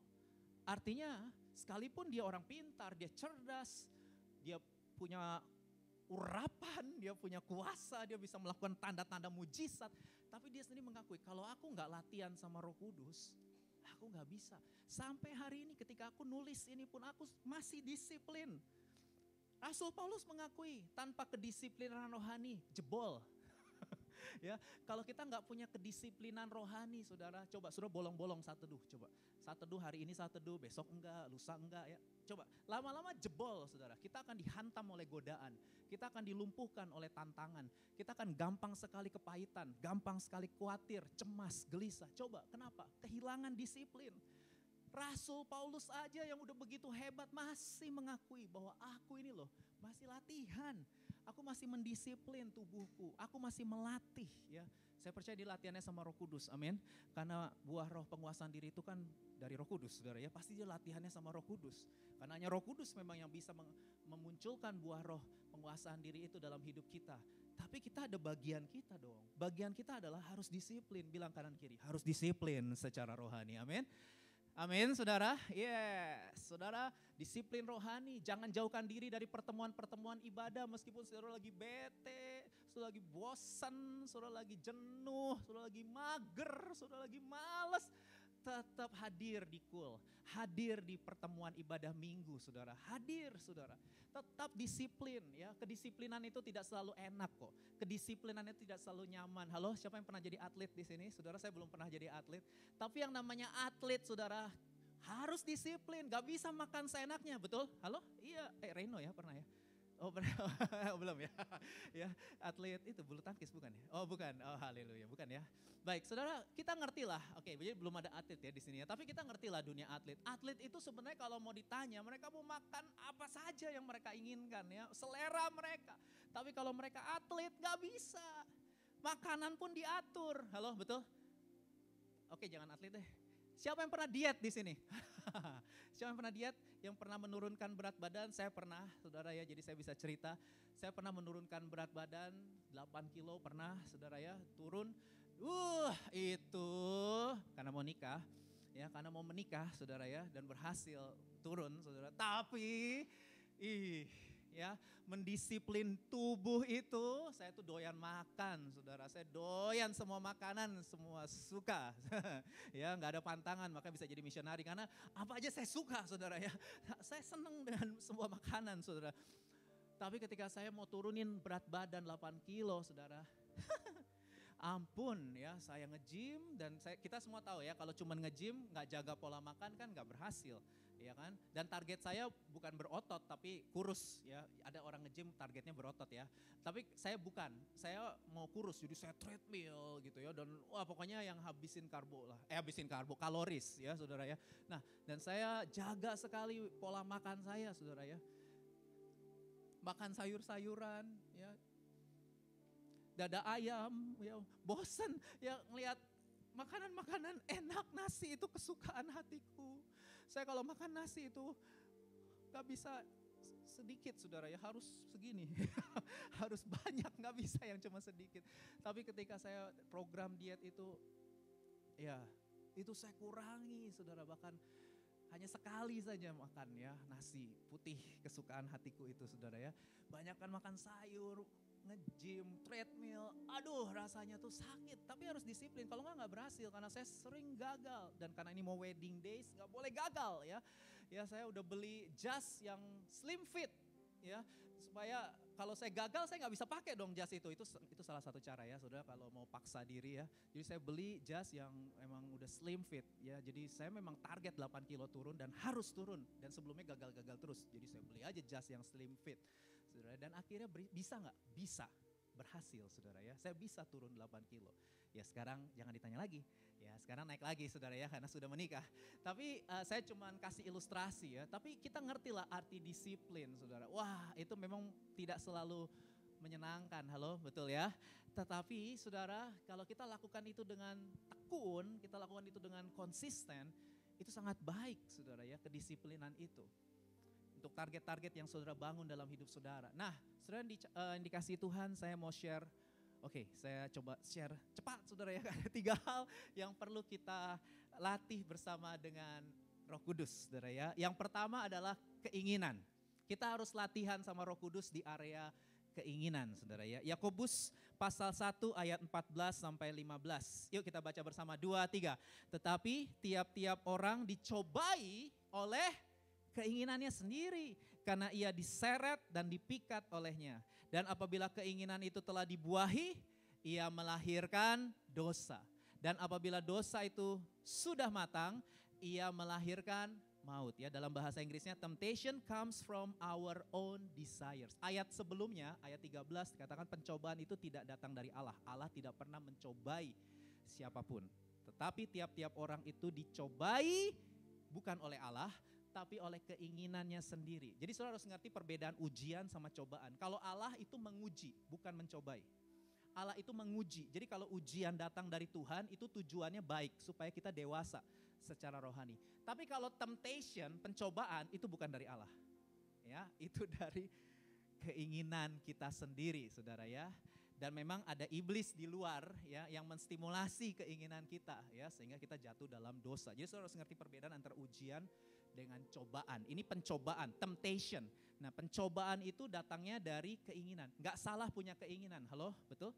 Artinya sekalipun dia orang pintar, dia cerdas, dia punya urapan, dia punya kuasa, dia bisa melakukan tanda-tanda mujizat. Tapi dia sendiri mengakui, kalau aku gak latihan sama Roh Kudus, aku gak bisa. Sampai hari ini ketika aku nulis ini pun aku masih disiplin. Rasul Paulus mengakui, tanpa kedisiplinan rohani, jebol. Ya, kalau kita nggak punya kedisiplinan rohani, saudara, coba suruh bolong-bolong saat teduh, coba saat teduh hari ini saat teduh, besok enggak, lusa enggak ya, coba lama-lama jebol, saudara. Kita akan dihantam oleh godaan, kita akan dilumpuhkan oleh tantangan, kita akan gampang sekali kepahitan, gampang sekali khawatir, cemas, gelisah. Coba kenapa? Kehilangan disiplin. Rasul Paulus aja yang udah begitu hebat masih mengakui bahwa aku ini loh masih latihan. Aku masih mendisiplin tubuhku, aku masih melatih ya Saya percaya di latihannya sama Roh Kudus, amin. Karena buah roh penguasaan diri itu kan dari Roh Kudus, saudara ya. Pasti dia latihannya sama Roh Kudus. Karena hanya Roh Kudus memang yang bisa memunculkan buah roh penguasaan diri itu dalam hidup kita. Tapi kita ada bagian kita dong. Bagian kita adalah harus disiplin, bilang kanan kiri. Harus disiplin secara rohani, amin. Amin, saudara. Yes, saudara, disiplin rohani. Jangan jauhkan diri dari pertemuan-pertemuan ibadah meskipun saudara lagi bete, saudara lagi bosan, saudara lagi jenuh, saudara lagi mager, saudara lagi males. Tetap hadir di kul, hadir di pertemuan ibadah minggu, saudara. Hadir, saudara. Tetap disiplin, ya. Kedisiplinan itu tidak selalu enak kok. Kedisiplinan itu tidak selalu nyaman. Halo, siapa yang pernah jadi atlet di sini? Saudara, saya belum pernah jadi atlet. Tapi yang namanya atlet, saudara, harus disiplin. Gak bisa makan seenaknya, betul? Halo? Iya, Reno ya pernah ya? Oh belum ya? Ya, atlet itu bulu tangkis bukan ya? Oh bukan, oh haleluya, bukan ya. Baik, saudara, kita ngerti lah. Oke, jadi belum ada atlet ya di sini ya. Tapi kita ngerti lah dunia atlet. Atlet itu sebenarnya kalau mau ditanya, mereka mau makan apa saja yang mereka inginkan ya, selera mereka. Tapi kalau mereka atlet gak bisa. Makanan pun diatur. Halo, betul? Oke, jangan atlet deh. Siapa yang pernah diet di sini? Siapa yang pernah diet? Yang pernah menurunkan berat badan? Saya pernah, saudara ya, jadi saya bisa cerita. Saya pernah menurunkan berat badan 8 kilo pernah, saudara ya, turun. Itu karena mau nikah, ya karena mau menikah, saudara ya, dan berhasil turun, saudara. Tapi, ya mendisiplin tubuh itu, saya tuh doyan makan, saudara. Saya doyan semua makanan, semua suka. Ya nggak ada pantangan, makanya bisa jadi misionari. Karena apa aja saya suka, saudara ya. Saya senang dengan semua makanan, saudara. Tapi ketika saya mau turunin berat badan 8 kilo, saudara. Ampun ya, saya nge-gym dan kita semua tahu ya, kalau cuma nge-gym nggak jaga pola makan kan nggak berhasil. Ya kan? Dan target saya bukan berotot tapi kurus ya. Ada orang nge-gym targetnya berotot ya. Tapi saya bukan, saya mau kurus jadi saya treadmill gitu ya. Dan wah pokoknya yang habisin karbo lah. Habisin karbo, kaloris ya saudara ya. Nah dan saya jaga sekali pola makan saya saudara ya. Makan sayur-sayuran ya. Dada ayam ya, bosan ya ngelihat makanan-makanan enak, nasi itu kesukaan hatiku. Saya kalau makan nasi itu gak bisa sedikit saudara ya, harus segini. Harus banyak, gak bisa yang cuma sedikit. Tapi ketika saya program diet itu, ya itu saya kurangi saudara. Bahkan hanya sekali saja makan ya, nasi putih kesukaan hatiku itu saudara ya. Banyakkan makan sayur, nge-gym, treadmill, aduh rasanya tuh sakit. Tapi harus disiplin, kalau nggak berhasil. Karena saya sering gagal. Dan karena ini mau wedding days, nggak boleh gagal ya. Ya saya udah beli jas yang slim fit ya. Supaya kalau saya gagal saya nggak bisa pakai dong jas itu. Itu salah satu cara ya saudara kalau mau paksa diri ya. Jadi saya beli jas yang emang udah slim fit ya. Jadi saya memang target 8 kilo turun dan harus turun. Dan sebelumnya gagal-gagal terus. Jadi saya beli aja jas yang slim fit. Saudara, dan akhirnya bisa nggak? Bisa, berhasil saudara ya. Saya bisa turun 8 kilo. Ya sekarang jangan ditanya lagi. Ya sekarang naik lagi saudara ya karena sudah menikah. Tapi saya cuma kasih ilustrasi ya. Tapi kita ngerti lah arti disiplin saudara. Wah itu memang tidak selalu menyenangkan. Halo betul ya. Tetapi saudara kalau kita lakukan itu dengan tekun, kita lakukan itu dengan konsisten. Itu sangat baik saudara ya, kedisiplinan itu. Untuk target-target yang saudara bangun dalam hidup saudara. Nah, saudara yang dikasihi Tuhan, saya mau share. Oke, saya coba share cepat saudara ya. Ada 3 hal yang perlu kita latih bersama dengan Roh Kudus saudara ya. Yang pertama adalah keinginan. Kita harus latihan sama Roh Kudus di area keinginan saudara ya. Yakobus pasal 1 ayat 14 sampai 15. Yuk kita baca bersama 2, 3. Tetapi tiap-tiap orang dicobai oleh keinginannya sendiri karena ia diseret dan dipikat olehnya. Dan apabila keinginan itu telah dibuahi, ia melahirkan dosa. Dan apabila dosa itu sudah matang, ia melahirkan maut. Ya, dalam bahasa Inggrisnya temptation comes from our own desires. Ayat sebelumnya, ayat 13 dikatakan pencobaan itu tidak datang dari Allah. Allah tidak pernah mencobai siapapun. Tetapi tiap-tiap orang itu dicobai bukan oleh Allah, tapi oleh keinginannya sendiri. Jadi saudara harus mengerti perbedaan ujian sama cobaan. Kalau Allah itu menguji, bukan mencobai. Allah itu menguji. Jadi kalau ujian datang dari Tuhan itu tujuannya baik supaya kita dewasa secara rohani. Tapi kalau temptation, pencobaan itu bukan dari Allah. Ya, itu dari keinginan kita sendiri, Saudara ya. Dan memang ada iblis di luar ya yang menstimulasi keinginan kita ya sehingga kita jatuh dalam dosa. Jadi saudara harus ngerti perbedaan antara ujian dengan cobaan. Ini pencobaan, temptation. Nah, pencobaan itu datangnya dari keinginan. Enggak salah punya keinginan. Halo, betul?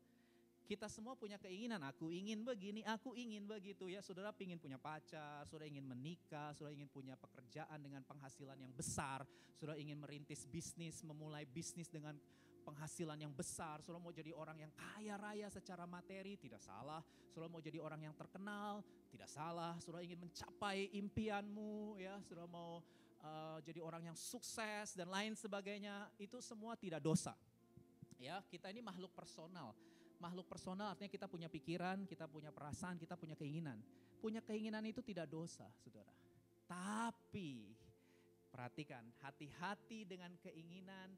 Kita semua punya keinginan, aku ingin begini, aku ingin begitu ya. Saudara ingin punya pacar, saudara ingin menikah, saudara ingin punya pekerjaan dengan penghasilan yang besar, saudara ingin merintis bisnis, memulai bisnis dengan penghasilan yang besar, saudara mau jadi orang yang kaya raya secara materi, tidak salah. Saudara mau jadi orang yang terkenal, tidak salah. Saudara ingin mencapai impianmu, ya, saudara mau jadi orang yang sukses dan lain sebagainya, itu semua tidak dosa. Ya, kita ini makhluk personal. Makhluk personal artinya kita punya pikiran, kita punya perasaan, kita punya keinginan. Punya keinginan itu tidak dosa, saudara. Tapi, perhatikan, hati-hati dengan keinginan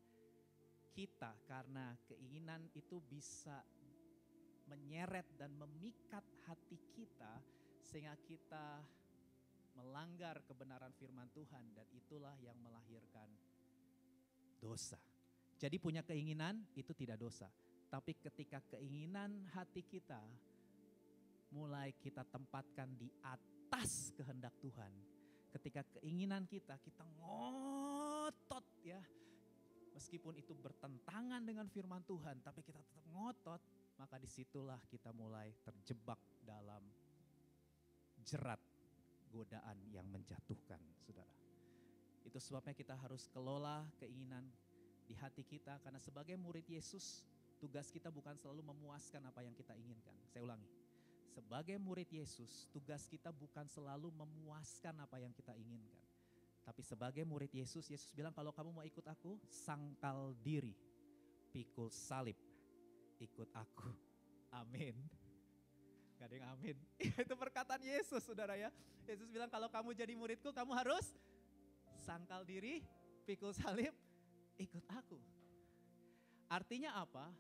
kita. Karena keinginan itu bisa menyeret dan memikat hati kita sehingga kita melanggar kebenaran firman Tuhan. Dan itulah yang melahirkan dosa. Jadi punya keinginan itu tidak dosa. Tapi ketika keinginan hati kita mulai kita tempatkan di atas kehendak Tuhan. Ketika keinginan kita ngotot ya. Meskipun itu bertentangan dengan firman Tuhan, tapi kita tetap ngotot. Maka disitulah kita mulai terjebak dalam jerat godaan yang menjatuhkan, saudara. Itu sebabnya kita harus kelola keinginan di hati kita. Karena sebagai murid Yesus, tugas kita bukan selalu memuaskan apa yang kita inginkan. Saya ulangi, sebagai murid Yesus, tugas kita bukan selalu memuaskan apa yang kita inginkan. Tapi sebagai murid Yesus, Yesus bilang kalau kamu mau ikut aku, sangkal diri, pikul salib, ikut aku. Amin. Gak ada yang amin. Itu perkataan Yesus, saudara ya. Yesus bilang kalau kamu jadi muridku, kamu harus sangkal diri, pikul salib, ikut aku. Artinya apa?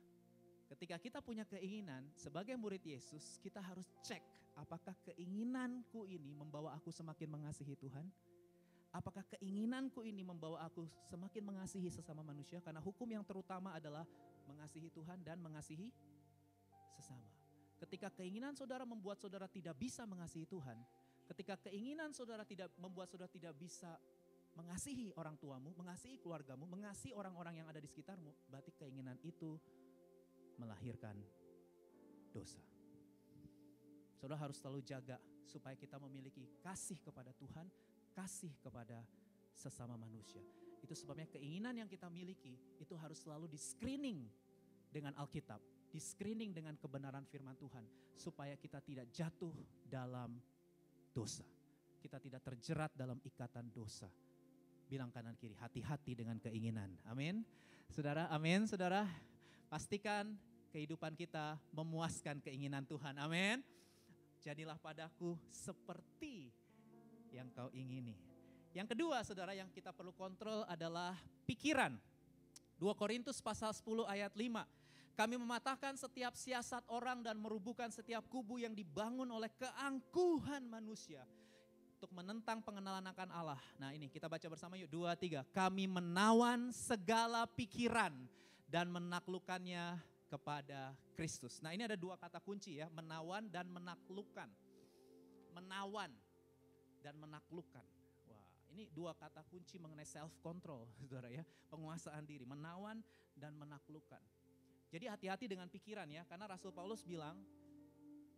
Ketika kita punya keinginan sebagai murid Yesus, kita harus cek apakah keinginanku ini membawa aku semakin mengasihi Tuhan? Apakah keinginanku ini membawa aku semakin mengasihi sesama manusia? Karena hukum yang terutama adalah mengasihi Tuhan dan mengasihi sesama. Ketika keinginan saudara membuat saudara tidak bisa mengasihi Tuhan, ketika keinginan saudara tidak membuat saudara tidak bisa mengasihi orang tuamu, mengasihi keluargamu, mengasihi orang-orang yang ada di sekitarmu, berarti keinginan itu melahirkan dosa. Saudara harus selalu jaga supaya kita memiliki kasih kepada Tuhan, kasih kepada sesama manusia. Itu sebabnya keinginan yang kita miliki itu harus selalu di-screening dengan Alkitab, di-screening dengan kebenaran firman Tuhan, supaya kita tidak jatuh dalam dosa. Kita tidak terjerat dalam ikatan dosa. Bilang kanan kiri, hati-hati dengan keinginan. Amin. Saudara, amin saudara. Pastikan kehidupan kita memuaskan keinginan Tuhan. Amin. Jadilah padaku seperti yang kau ingini. Yang kedua saudara yang kita perlu kontrol adalah pikiran. 2 Korintus pasal 10 ayat 5. Kami mematahkan setiap siasat orang dan merubuhkan setiap kubu yang dibangun oleh keangkuhan manusia untuk menentang pengenalan akan Allah. Nah ini kita baca bersama yuk, 2, 3. Kami menawan segala pikiran dan menaklukkannya kepada Kristus. Nah ini ada dua kata kunci ya, menawan dan menaklukkan. Menawan dan menaklukkan. Wah, ini dua kata kunci mengenai self control, saudara ya, penguasaan diri, menawan dan menaklukkan. Jadi hati-hati dengan pikiran ya, karena Rasul Paulus bilang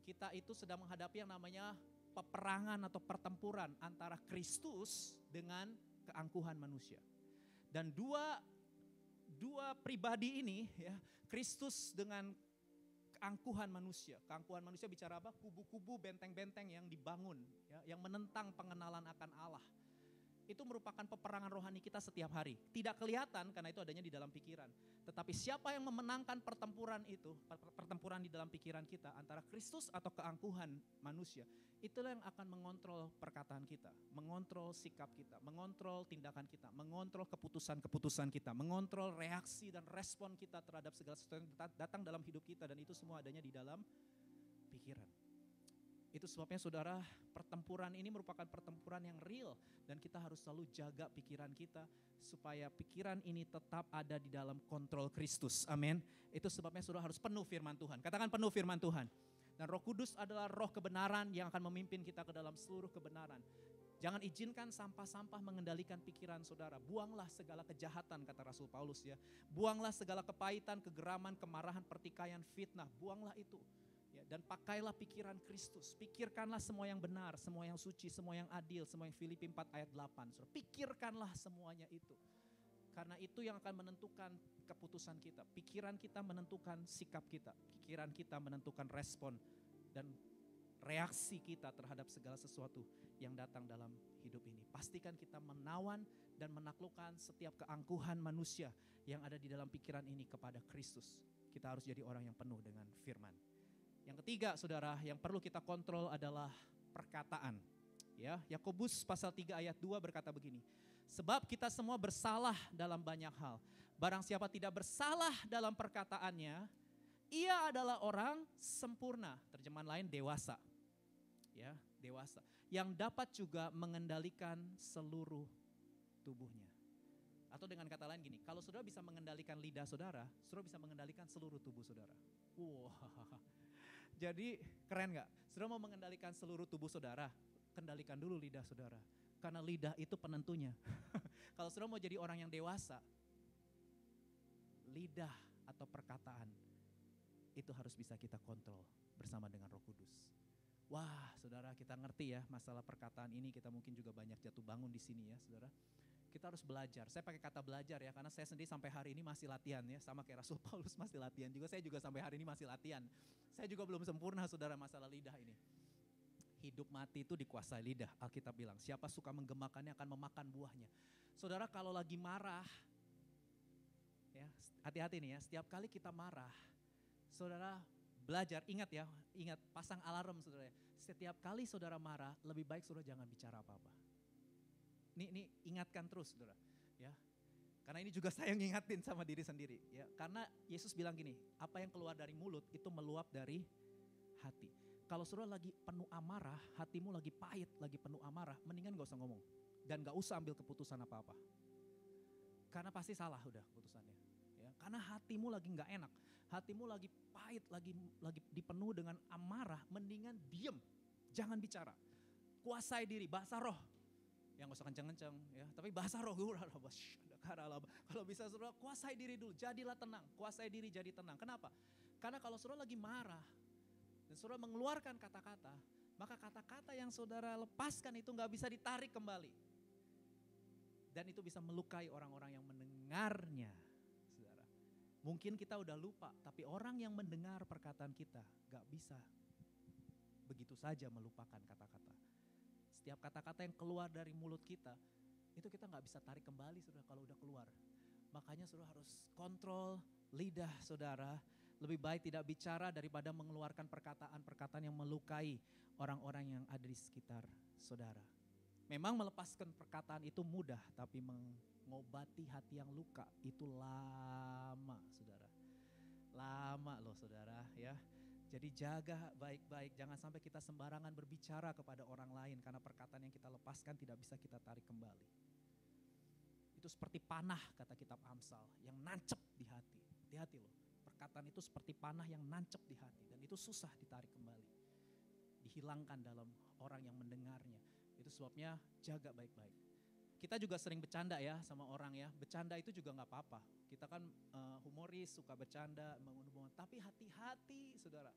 kita itu sedang menghadapi yang namanya peperangan atau pertempuran antara Kristus dengan keangkuhan manusia. Dan dua pribadi ini ya, Kristus dengan keangkuhan manusia. Keangkuhan manusia bicara apa? Kubu-kubu, benteng-benteng yang dibangun ya, yang menentang pengenalan akan Allah. Itu merupakan peperangan rohani kita setiap hari. Tidak kelihatan karena itu adanya di dalam pikiran. Tetapi siapa yang memenangkan pertempuran itu, pertempuran di dalam pikiran kita antara Kristus atau keangkuhan manusia, itulah yang akan mengontrol perkataan kita, mengontrol sikap kita, mengontrol tindakan kita, mengontrol keputusan-keputusan kita, mengontrol reaksi dan respon kita terhadap segala sesuatu yang datang dalam hidup kita, dan itu semua adanya di dalam pikiran. Itu sebabnya saudara, pertempuran ini merupakan pertempuran yang real dan kita harus selalu jaga pikiran kita supaya pikiran ini tetap ada di dalam kontrol Kristus. Amin. Itu sebabnya saudara harus penuh firman Tuhan. Katakan penuh firman Tuhan. Dan Roh Kudus adalah roh kebenaran yang akan memimpin kita ke dalam seluruh kebenaran. Jangan izinkan sampah-sampah mengendalikan pikiran saudara. Buanglah segala kejahatan, kata Rasul Paulus ya. Buanglah segala kepahitan, kegeraman, kemarahan, pertikaian, fitnah. Buanglah itu. Dan pakailah pikiran Kristus. Pikirkanlah semua yang benar, semua yang suci, semua yang adil, semua yang Filipi 4 ayat 8. Saudara, pikirkanlah semuanya itu. Karena itu yang akan menentukan keputusan kita. Pikiran kita menentukan sikap kita. Pikiran kita menentukan respon dan reaksi kita terhadap segala sesuatu yang datang dalam hidup ini. Pastikan kita menawan dan menaklukkan setiap keangkuhan manusia yang ada di dalam pikiran ini kepada Kristus. Kita harus jadi orang yang penuh dengan firman. Yang ketiga, saudara, yang perlu kita kontrol adalah perkataan. Ya, Yakobus pasal 3 ayat 2 berkata begini. Sebab kita semua bersalah dalam banyak hal. Barang siapa tidak bersalah dalam perkataannya, ia adalah orang sempurna. Terjemahan lain dewasa. Ya, dewasa. Yang dapat juga mengendalikan seluruh tubuhnya. Atau dengan kata lain gini, kalau saudara bisa mengendalikan lidah saudara bisa mengendalikan seluruh tubuh saudara. Wah. Jadi keren gak? Saudara mau mengendalikan seluruh tubuh saudara, kendalikan dulu lidah saudara. Karena lidah itu penentunya. Kalau saudara mau jadi orang yang dewasa, lidah atau perkataan itu harus bisa kita kontrol bersama dengan Roh Kudus. Wah, saudara, kita ngerti ya masalah perkataan ini, kita mungkin juga banyak jatuh bangun di sini ya, saudara. Kita harus belajar. Saya pakai kata belajar ya, karena saya sendiri sampai hari ini masih latihan ya. Sama kayak Rasul Paulus masih latihan juga, saya juga sampai hari ini masih latihan. Saya juga belum sempurna saudara masalah lidah ini. Hidup mati itu dikuasai lidah, Alkitab bilang. Siapa suka menggemakannya akan memakan buahnya. Saudara kalau lagi marah, ya hati-hati nih ya, setiap kali kita marah, saudara belajar, ingat ya, ingat pasang alarm saudara ya. Setiap kali saudara marah, lebih baik saudara jangan bicara apa-apa. Ini ingatkan terus saudara ya. Karena ini juga saya ngingatin sama diri sendiri ya. Karena Yesus bilang gini, apa yang keluar dari mulut itu meluap dari hati. Kalau saudara lagi penuh amarah, hatimu lagi pahit, lagi penuh amarah, mendingan gak usah ngomong. Dan gak usah ambil keputusan apa-apa. Karena pasti salah udah keputusannya ya. Karena hatimu lagi gak enak, hatimu lagi pahit, lagi dipenuh dengan amarah, mendingan diem, jangan bicara. Kuasai diri, bahasa roh. Yang gak usah kenceng-kenceng ya, tapi bahasa roh. Kalau bisa saudara kuasai diri dulu, jadilah tenang. Kuasai diri jadi tenang. Kenapa? Karena kalau saudara lagi marah dan saudara mengeluarkan kata-kata, maka kata-kata yang saudara lepaskan itu gak bisa ditarik kembali. Dan itu bisa melukai orang-orang yang mendengarnya, saudara. Mungkin kita udah lupa, tapi orang yang mendengar perkataan kita gak bisa begitu saja melupakan kata-kata. Setiap kata-kata yang keluar dari mulut kita, itu kita gak bisa tarik kembali saudara kalau udah keluar. Makanya saudara harus kontrol lidah saudara. Lebih baik tidak bicara daripada mengeluarkan perkataan-perkataan yang melukai orang-orang yang ada di sekitar saudara. Memang melepaskan perkataan itu mudah, tapi mengobati hati yang luka itu lama saudara. Lama loh saudara ya. Jadi jaga baik-baik, jangan sampai kita sembarangan berbicara kepada orang lain karena perkataan yang kita lepaskan tidak bisa kita tarik kembali. Itu seperti panah kata kitab Amsal yang nancep di hati. Hati-hati loh, perkataan itu seperti panah yang nancep di hati dan itu susah ditarik kembali. Dihilangkan dalam orang yang mendengarnya. Itu sebabnya jaga baik-baik. Kita juga sering bercanda ya sama orang ya, bercanda itu juga gak apa-apa. Kita kan humoris, suka bercanda, menghubungkan. Tapi hati-hati saudara,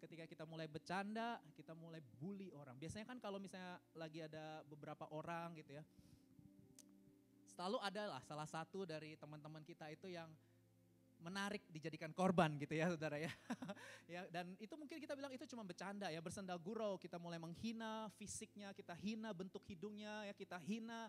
ketika kita mulai bercanda, kita mulai bully orang. Biasanya kan kalau misalnya lagi ada beberapa orang gitu ya, selalu ada lah salah satu dari teman-teman kita itu yang menarik dijadikan korban gitu ya saudara ya. Ya, dan itu mungkin kita bilang itu cuma bercanda ya, bersenda gurau, kita mulai menghina fisiknya, kita hina bentuk hidungnya ya, kita hina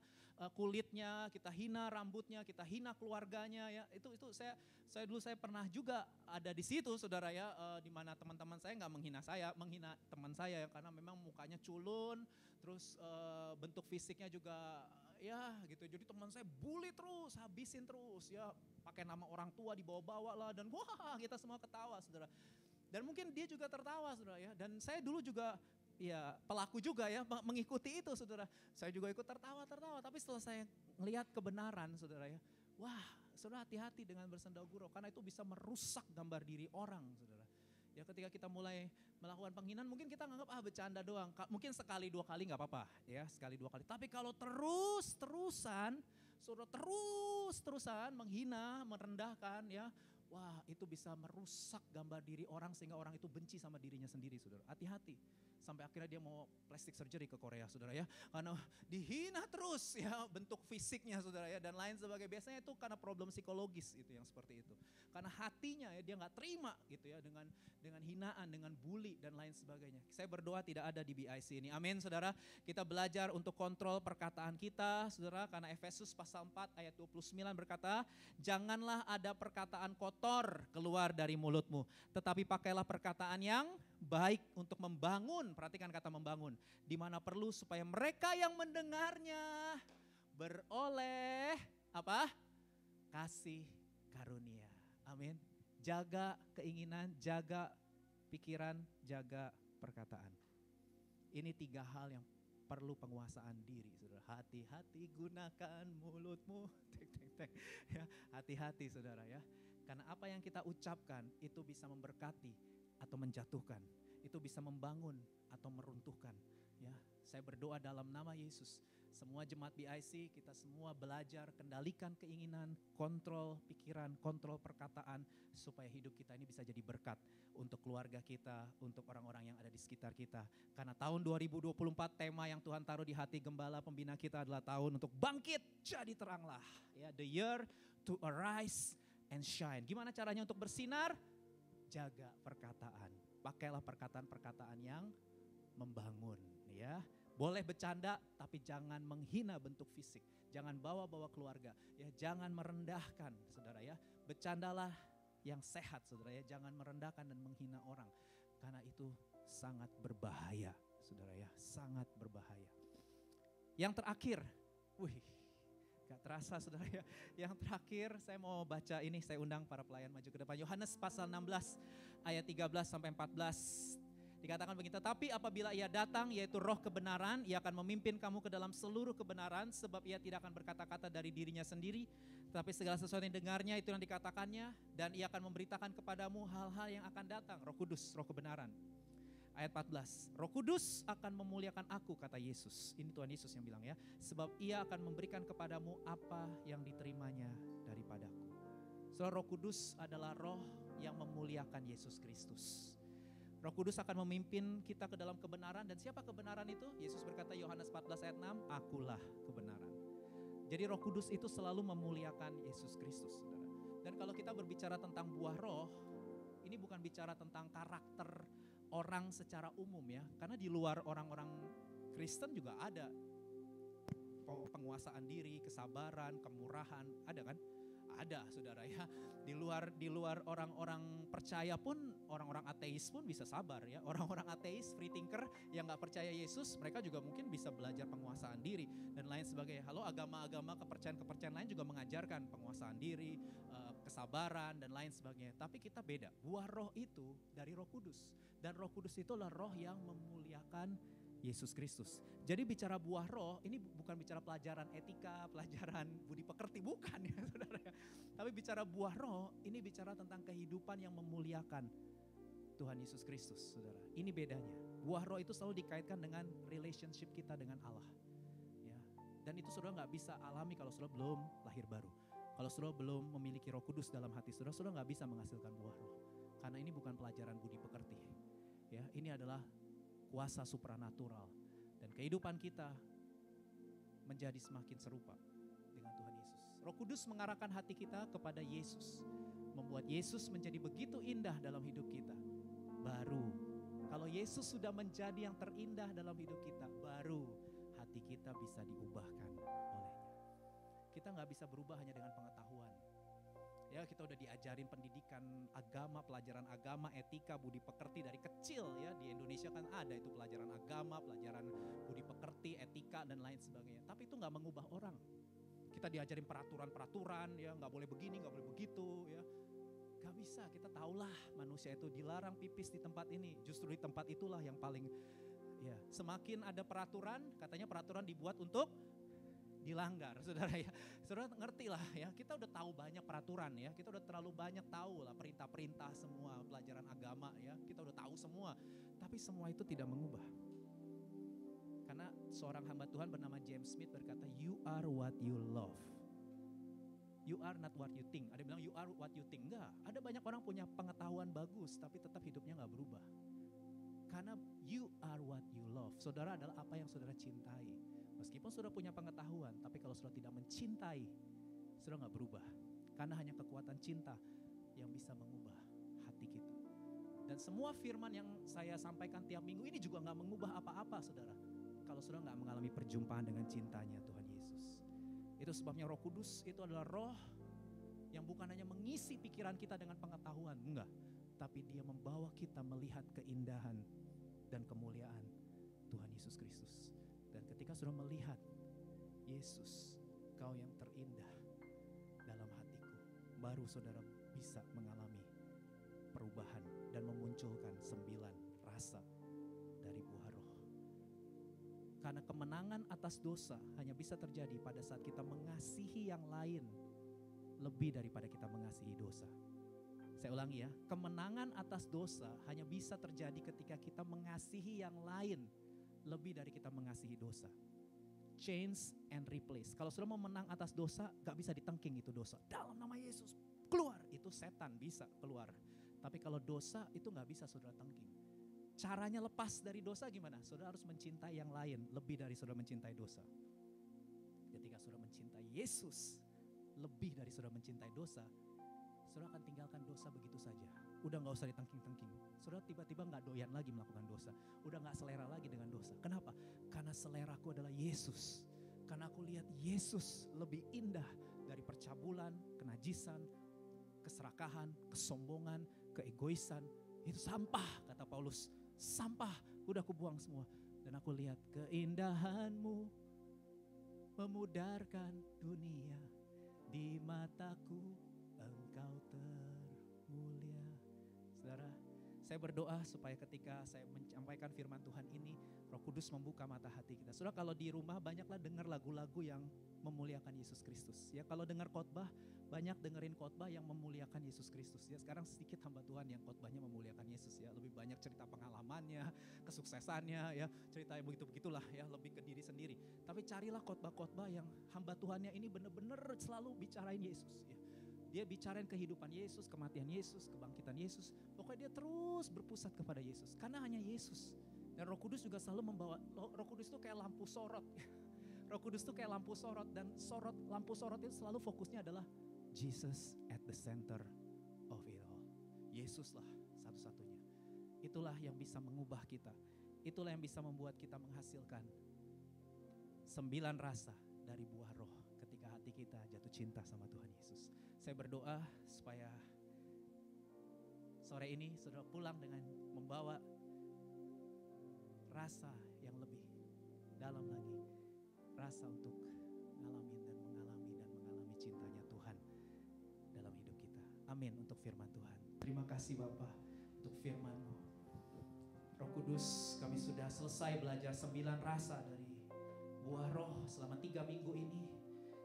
kulitnya, kita hina rambutnya, kita hina keluarganya ya. Itu saya dulu saya pernah juga ada di situ saudara ya, di mana teman-teman saya nggak menghina saya, menghina teman saya ya, karena memang mukanya culun, terus bentuk fisiknya juga ya gitu. Jadi teman saya bully terus, habisin terus ya, pakai nama orang tua dibawa-bawa lah, dan wah kita semua ketawa saudara. Dan mungkin dia juga tertawa saudara ya, dan saya dulu juga ya pelaku juga ya mengikuti itu saudara. Saya juga ikut tertawa-tertawa, tapi setelah saya melihat kebenaran saudara ya, wah saudara hati-hati dengan bersenda gurau, karena itu bisa merusak gambar diri orang saudara. Ya ketika kita mulai melakukan penghinaan, mungkin kita nganggap bercanda doang. Mungkin sekali dua kali nggak apa-apa ya, sekali dua kali. Tapi kalau terus-terusan, saudara terus-terusan menghina, merendahkan ya, wah itu bisa merusak gambar diri orang sehingga orang itu benci sama dirinya sendiri saudara. Hati-hati. Sampai akhirnya dia mau plastic surgery ke Korea saudara ya. Karena dihina terus ya bentuk fisiknya saudara ya, dan lain sebagainya. Biasanya itu karena problem psikologis itu yang seperti itu. Karena hatinya ya dia nggak terima gitu ya dengan hinaan, dengan bully dan lain sebagainya. Saya berdoa tidak ada di BIC ini. Amin saudara. Kita belajar untuk kontrol perkataan kita saudara, karena Efesus pasal 4 ayat 29 berkata, janganlah ada perkataan kotor keluar dari mulutmu, tetapi pakailah perkataan yang baik untuk membangun, perhatikan kata membangun, di mana perlu supaya mereka yang mendengarnya beroleh apa? Kasih karunia. Amin. Jaga keinginan, jaga pikiran, jaga perkataan. Ini 3 hal yang perlu penguasaan diri, saudara. Hati-hati gunakan mulutmu. Ya, hati-hati saudara ya. Karena apa yang kita ucapkan itu bisa memberkati atau menjatuhkan. Itu bisa membangun atau meruntuhkan. Ya, saya berdoa dalam nama Yesus. Semua jemaat BIC, kita semua belajar kendalikan keinginan, kontrol pikiran, kontrol perkataan, supaya hidup kita ini bisa jadi berkat untuk keluarga kita, untuk orang-orang yang ada di sekitar kita. Karena tahun 2024 tema yang Tuhan taruh di hati gembala pembina kita adalah tahun untuk bangkit jadi teranglah. Ya, the year to arise and shine. Gimana caranya untuk bersinar? Jaga perkataan. Pakailah perkataan-perkataan yang membangun ya. Boleh bercanda tapi jangan menghina bentuk fisik. Jangan bawa-bawa keluarga. Ya, jangan merendahkan saudara ya. Bercandalah yang sehat saudara ya. Jangan merendahkan dan menghina orang. Karena itu sangat berbahaya saudara ya. Sangat berbahaya. Yang terakhir, gak terasa saudara ya. Yang terakhir saya mau baca ini, saya undang para pelayan maju ke depan. Yohanes pasal 16 ayat 13 sampai 14. Dikatakan begitu, tapi apabila ia datang yaitu roh kebenaran, ia akan memimpin kamu ke dalam seluruh kebenaran, sebab ia tidak akan berkata-kata dari dirinya sendiri, tetapi segala sesuatu yang dengarnya itu yang dikatakannya, dan ia akan memberitakan kepadamu hal-hal yang akan datang. Roh Kudus, roh kebenaran. Ayat 14, Roh Kudus akan memuliakan aku, kata Yesus. Ini Tuhan Yesus yang bilang ya, sebab ia akan memberikan kepadamu apa yang diterimanya daripadaku. So, Roh Kudus adalah roh yang memuliakan Yesus Kristus. Roh Kudus akan memimpin kita ke dalam kebenaran, dan siapa kebenaran itu? Yesus berkata Yohanes 14 ayat 6, akulah kebenaran. Jadi Roh Kudus itu selalu memuliakan Yesus Kristus, saudara. Dan kalau kita berbicara tentang buah roh, ini bukan bicara tentang karakter orang secara umum ya. Karena di luar orang-orang Kristen juga ada penguasaan diri, kesabaran, kemurahan, ada kan? Ada saudara ya. Di luar orang-orang percaya pun, orang-orang ateis pun bisa sabar ya. Orang-orang ateis, free thinker yang gak percaya Yesus, mereka juga mungkin bisa belajar penguasaan diri dan lain sebagainya. Halo, agama-agama, kepercayaan-kepercayaan lain juga mengajarkan penguasaan diri, kesabaran dan lain sebagainya. Tapi kita beda. Buah roh itu dari Roh Kudus. Dan Roh Kudus itulah roh yang memuliakan Yesus Kristus. Jadi bicara buah roh, ini bukan bicara pelajaran etika, pelajaran budi pekerti, bukan ya saudara ya. Tapi bicara buah roh, ini bicara tentang kehidupan yang memuliakan Tuhan Yesus Kristus saudara. Ini bedanya. Buah roh itu selalu dikaitkan dengan relationship kita dengan Allah. Ya. Dan itu saudara gak bisa alami kalau saudara belum lahir baru. Kalau saudara belum memiliki Roh Kudus dalam hati saudara, saudara gak bisa menghasilkan buah roh. Karena ini bukan pelajaran budi pekerti. Ya, ini adalah kuasa supranatural, dan kehidupan kita menjadi semakin serupa dengan Tuhan Yesus. Roh Kudus mengarahkan hati kita kepada Yesus, buat Yesus menjadi begitu indah dalam hidup kita, baru kalau Yesus sudah menjadi yang terindah dalam hidup kita, baru hati kita bisa diubahkan olehnya. Kita gak bisa berubah hanya dengan pengetahuan. Ya, kita udah diajarin pendidikan agama, pelajaran agama, etika, budi pekerti dari kecil ya. Di Indonesia kan ada itu pelajaran agama, pelajaran budi pekerti, etika dan lain sebagainya. Tapi itu gak mengubah orang. Kita diajarin peraturan-peraturan ya, gak boleh begini, gak boleh begitu ya. Gak bisa, kita tahulah manusia itu dilarang pipis di tempat ini. Justru di tempat itulah yang paling ya, semakin ada peraturan, katanya peraturan dibuat untuk dilanggar, saudara ya. Saudara ngerti lah ya, kita udah tahu banyak peraturan ya, kita udah terlalu banyak tahu lah perintah-perintah semua pelajaran agama ya, kita udah tahu semua. Tapi semua itu tidak mengubah. Karena seorang hamba Tuhan bernama James Smith berkata, you are what you love. You are not what you think. Ada bilang you are what you think. Enggak, ada banyak orang punya pengetahuan bagus tapi tetap hidupnya gak berubah. Karena you are what you love. Saudara adalah apa yang saudara cintai. Meskipun saudara punya pengetahuan, tapi kalau saudara tidak mencintai, saudara gak berubah. Karena hanya kekuatan cinta yang bisa mengubah hati kita. Dan semua firman yang saya sampaikan tiap minggu ini juga gak mengubah apa-apa saudara. Kalau saudara gak mengalami perjumpaan dengan cintanya Tuhan Yesus. Itu sebabnya Roh Kudus itu adalah roh yang bukan hanya mengisi pikiran kita dengan pengetahuan, enggak. Tapi dia membawa kita melihat keindahan dan kemuliaan Tuhan Yesus Kristus. Dan ketika saudara melihat Yesus, kau yang terindah dalam hatiku, baru saudara bisa mengalami perubahan dan memunculkan 9 rasa dari buah roh. Karena kemenangan atas dosa hanya bisa terjadi pada saat kita mengasihi yang lain lebih daripada kita mengasihi dosa. Saya ulangi ya, kemenangan atas dosa hanya bisa terjadi ketika kita mengasihi yang lain lebih dari kita mengasihi dosa. Change and replace. Kalau saudara mau menang atas dosa, gak bisa ditengking itu dosa. Dalam nama Yesus, keluar. Itu setan bisa keluar. Tapi kalau dosa itu gak bisa saudara tengking. Caranya lepas dari dosa gimana? Saudara harus mencintai yang lain lebih dari saudara mencintai dosa. Ketika saudara mencintai Yesus lebih dari saudara mencintai dosa, saudara akan tinggalkan dosa begitu saja. Udah gak usah ditengking-tengking. Saudara tiba-tiba gak doyan lagi melakukan dosa. Udah gak selera lagi dengan dosa. Kenapa? Karena seleraku adalah Yesus. Karena aku lihat Yesus lebih indah dari percabulan, kenajisan, keserakahan, kesombongan, keegoisan. Itu sampah, kata Paulus. Sampah, udah aku buang semua. Dan aku lihat keindahanmu memudarkan dunia. Di mataku engkau termulia. Saudara, saya berdoa supaya ketika saya menyampaikan firman Tuhan ini, Roh Kudus membuka mata hati kita. Saudara, kalau di rumah banyaklah dengar lagu-lagu yang memuliakan Yesus Kristus. Ya, kalau dengar khotbah, banyak dengerin khotbah yang memuliakan Yesus Kristus. Ya, sekarang sedikit hamba Tuhan yang khotbahnya memuliakan Yesus ya. Lebih banyak cerita pengalamannya, kesuksesannya ya, cerita yang begitu-begitulah ya, lebih ke diri sendiri. Tapi carilah khotbah-khotbah yang hamba Tuhannya ini benar-benar selalu bicarain Yesus ya. Dia bicarain kehidupan Yesus, kematian Yesus, kebangkitan Yesus. Pokoknya dia terus berpusat kepada Yesus. Karena hanya Yesus. Dan Roh Kudus juga selalu membawa, Roh Kudus itu kayak lampu sorot. Roh Kudus itu kayak lampu sorot. Dan lampu sorot itu selalu fokusnya adalah Jesus at the center of it all. Yesuslah satu-satunya. Itulah yang bisa mengubah kita. Itulah yang bisa membuat kita menghasilkan 9 rasa dari buah roh ketika hati kita jatuh cinta sama Tuhan Yesus. Saya berdoa supaya sore ini saudara pulang dengan membawa rasa yang lebih dalam lagi. Rasa untuk mengalami cintanya Tuhan dalam hidup kita. Amin untuk firman Tuhan. Terima kasih Bapa untuk firman-Mu. Roh Kudus, kami sudah selesai belajar 9 rasa dari buah roh selama 3 minggu ini.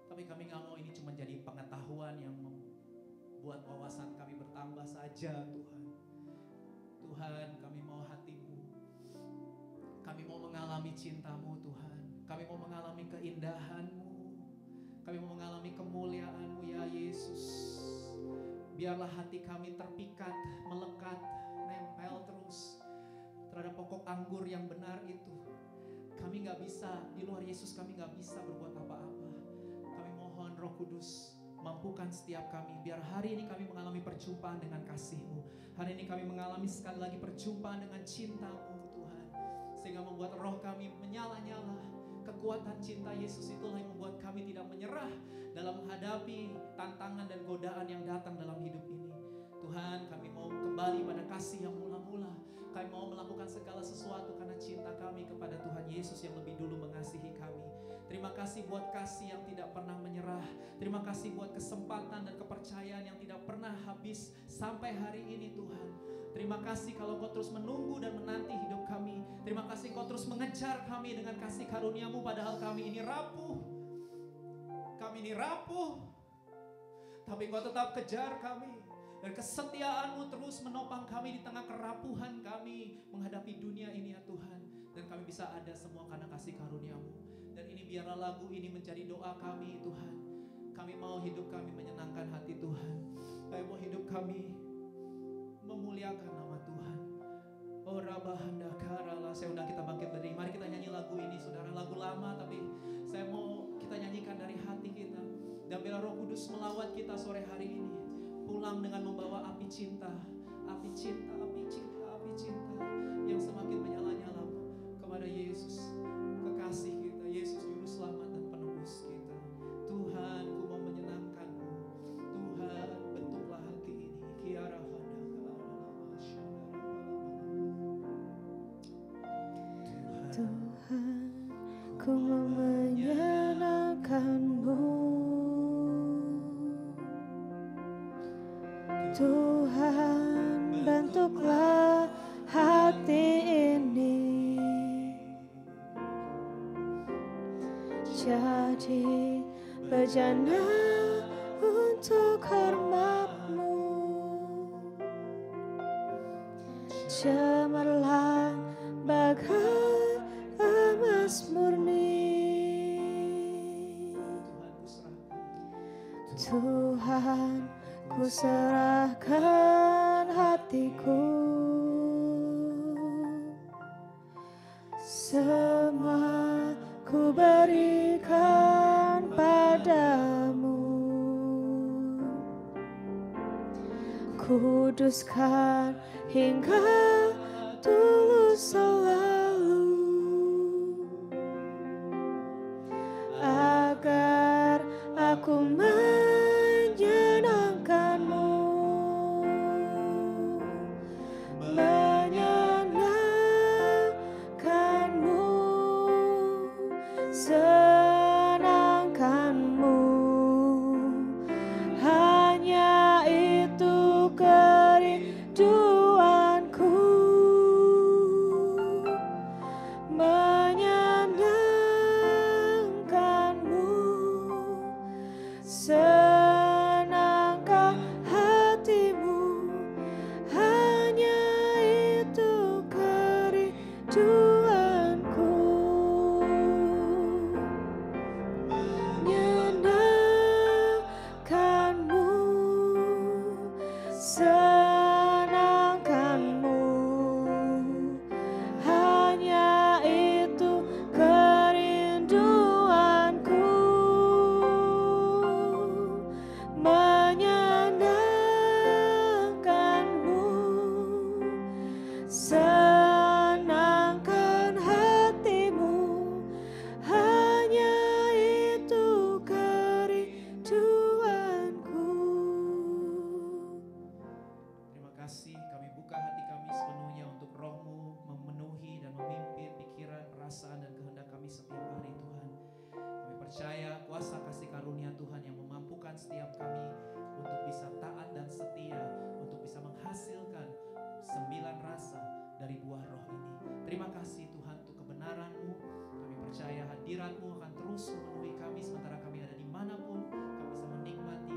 Tapi kami gak mau ini cuma jadi pengetahuan yang membuat wawasan kami bertambah saja Tuhan. Tuhan, kami mau hati-Mu. Kami mau mengalami cinta-Mu Tuhan. Kami mau mengalami keindahan-Mu. Kami mau mengalami kemuliaan-Mu ya Yesus. Biarlah hati kami terpikat, melekat, nempel terus terhadap pokok anggur yang benar itu. Kami gak bisa, di luar Yesus kami gak bisa berbuat apa-apa. Kami mohon Roh Kudus, mampukan setiap kami. Biar hari ini kami mengalami perjumpaan dengan kasih-Mu. Hari ini kami mengalami sekali lagi perjumpaan dengan cinta-Mu Tuhan. Sehingga membuat roh kami menyala-nyala. Kekuatan cinta Yesus itulah yang membuat kami tidak menyerah dalam menghadapi tantangan dan godaan yang datang dalam hidup ini. Tuhan, kami mau kembali pada kasih yang mula-mula. Kami mau melakukan segala sesuatu karena cinta kami kepada Tuhan Yesus yang lebih dulu mengasihi kami. Terima kasih buat kasih yang tidak pernah menyerah. Terima kasih buat kesempatan dan kepercayaan yang tidak pernah habis sampai hari ini Tuhan. Terima kasih kalau Kau terus menunggu dan menanti hidup kami. Terima kasih Kau terus mengejar kami dengan kasih karunia-Mu padahal kami ini rapuh. Kami ini rapuh. Tapi Kau tetap kejar kami. Dan kesetiaan-Mu terus menopang kami di tengah kerapuhan kami menghadapi dunia ini ya Tuhan. Dan kami bisa ada semua karena kasih karunia-Mu. Dan ini biarlah lagu ini menjadi doa kami Tuhan. Kami mau hidup kami menyenangkan hati Tuhan. Kami mau hidup kami memuliakan nama Tuhan. Oh Rabahanda Karala. Saya undang kita bangkit berdiri. Mari kita nyanyi lagu ini saudara. Lagu lama tapi saya mau kita nyanyikan dari hati kita. Dan biarlah Roh Kudus melawat kita sore hari ini. Pulang dengan membawa api cinta. Api cinta, api cinta, api cinta. Yang semakin menyala-nyala kepada Yesus. Kekasih kita, Yesus Juru Selamat dan Penebus kita. Tuhan, ku mau menyenangkan-Mu. Tuhan, bentuklah hati ini. Kiara Tuhan, ku mau menyenangkan-Mu. Tuhan, bentuklah hati ini jadi bejana untuk hormat-Mu. Cemerlang bagai emas murni. Tuhan, ku serahkan hatiku. Semua ku berikan padamu. Kuduskan hingga tulus selalu, agar aku menyenangkan-Mu. Menyenangkan-Mu, senangkan-Mu, hanya itu kerinduanku. Menyenangkan-Mu, senangkan hati-Mu, hanya itu kerinduanku. Menyenangkan-Mu, senangkan-Mu, hanya itu kerinduanku. Menyenangkan-Mu, senangkan hati-Mu, hanya itu kerinduanku. Terima kasih, kami buka hati kami sepenuhnya untuk Roh-Mu memenuhi dan memimpin pikiran, perasaan, dan kehendak kami setiap hari Tuhan. Kami percaya kuasa kasih karunia Tuhan yang memampukan setiap kami untuk bisa taat dan setia, untuk bisa menghasilkan 9 rasa dari buah roh ini. Terima kasih Tuhan untuk kebenaran-Mu. Kami percaya hadirat-Mu akan terus memenuhi kami sementara kami ada dimanapun. Kami bisa menikmati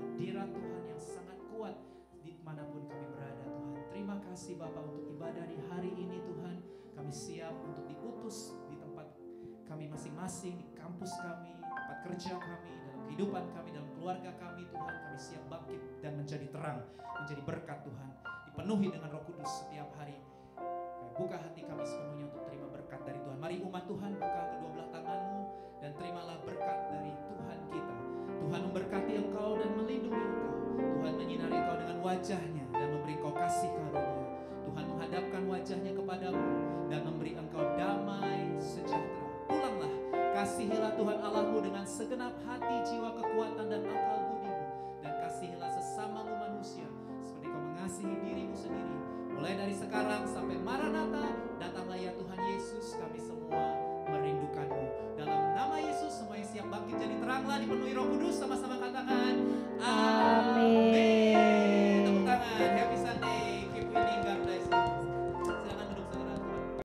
hadirat Tuhan yang sangat kuat dimanapun kami berada Tuhan. Terima kasih Bapa untuk ibadah di hari ini Tuhan. Kami siap untuk diutus di tempat kami masing-masing, di kampus kami, tempat kerja kami, dalam kehidupan kami, dalam keluarga kami Tuhan. Kami siap bangkit dan menjadi terang, menjadi berkat Tuhan. Dipenuhi dengan Roh Kudus setiap hari. Kami buka hati kami sepenuhnya untuk terima berkat dari Tuhan. Mari umat Tuhan buka kedua belah tanganmu dan terimalah berkat dari Tuhan kita. Tuhan Tuhan memberkati engkau dan melindungi engkau. Tuhan menyinari engkau dengan wajahnya dan memberi engkau kasih karunia. Tuhan menghadapkan wajahnya kepadamu dan memberi engkau damai sejahtera. Pulanglah, kasihilah Tuhan Allahmu dengan segenap hati, jiwa, kekuatan, dan akal budimu. Dan kasihilah sesamamu manusia seperti kau mengasihi dirimu sendiri. Mulai dari sekarang sampai Maranatha, datanglah ya Tuhan Yesus, kami semua merindukanmu. Dalam nama Yesus, semua yang siap bangkit jadi teranglah, dipenuhi Roh Kudus, sama-sama katakan amin.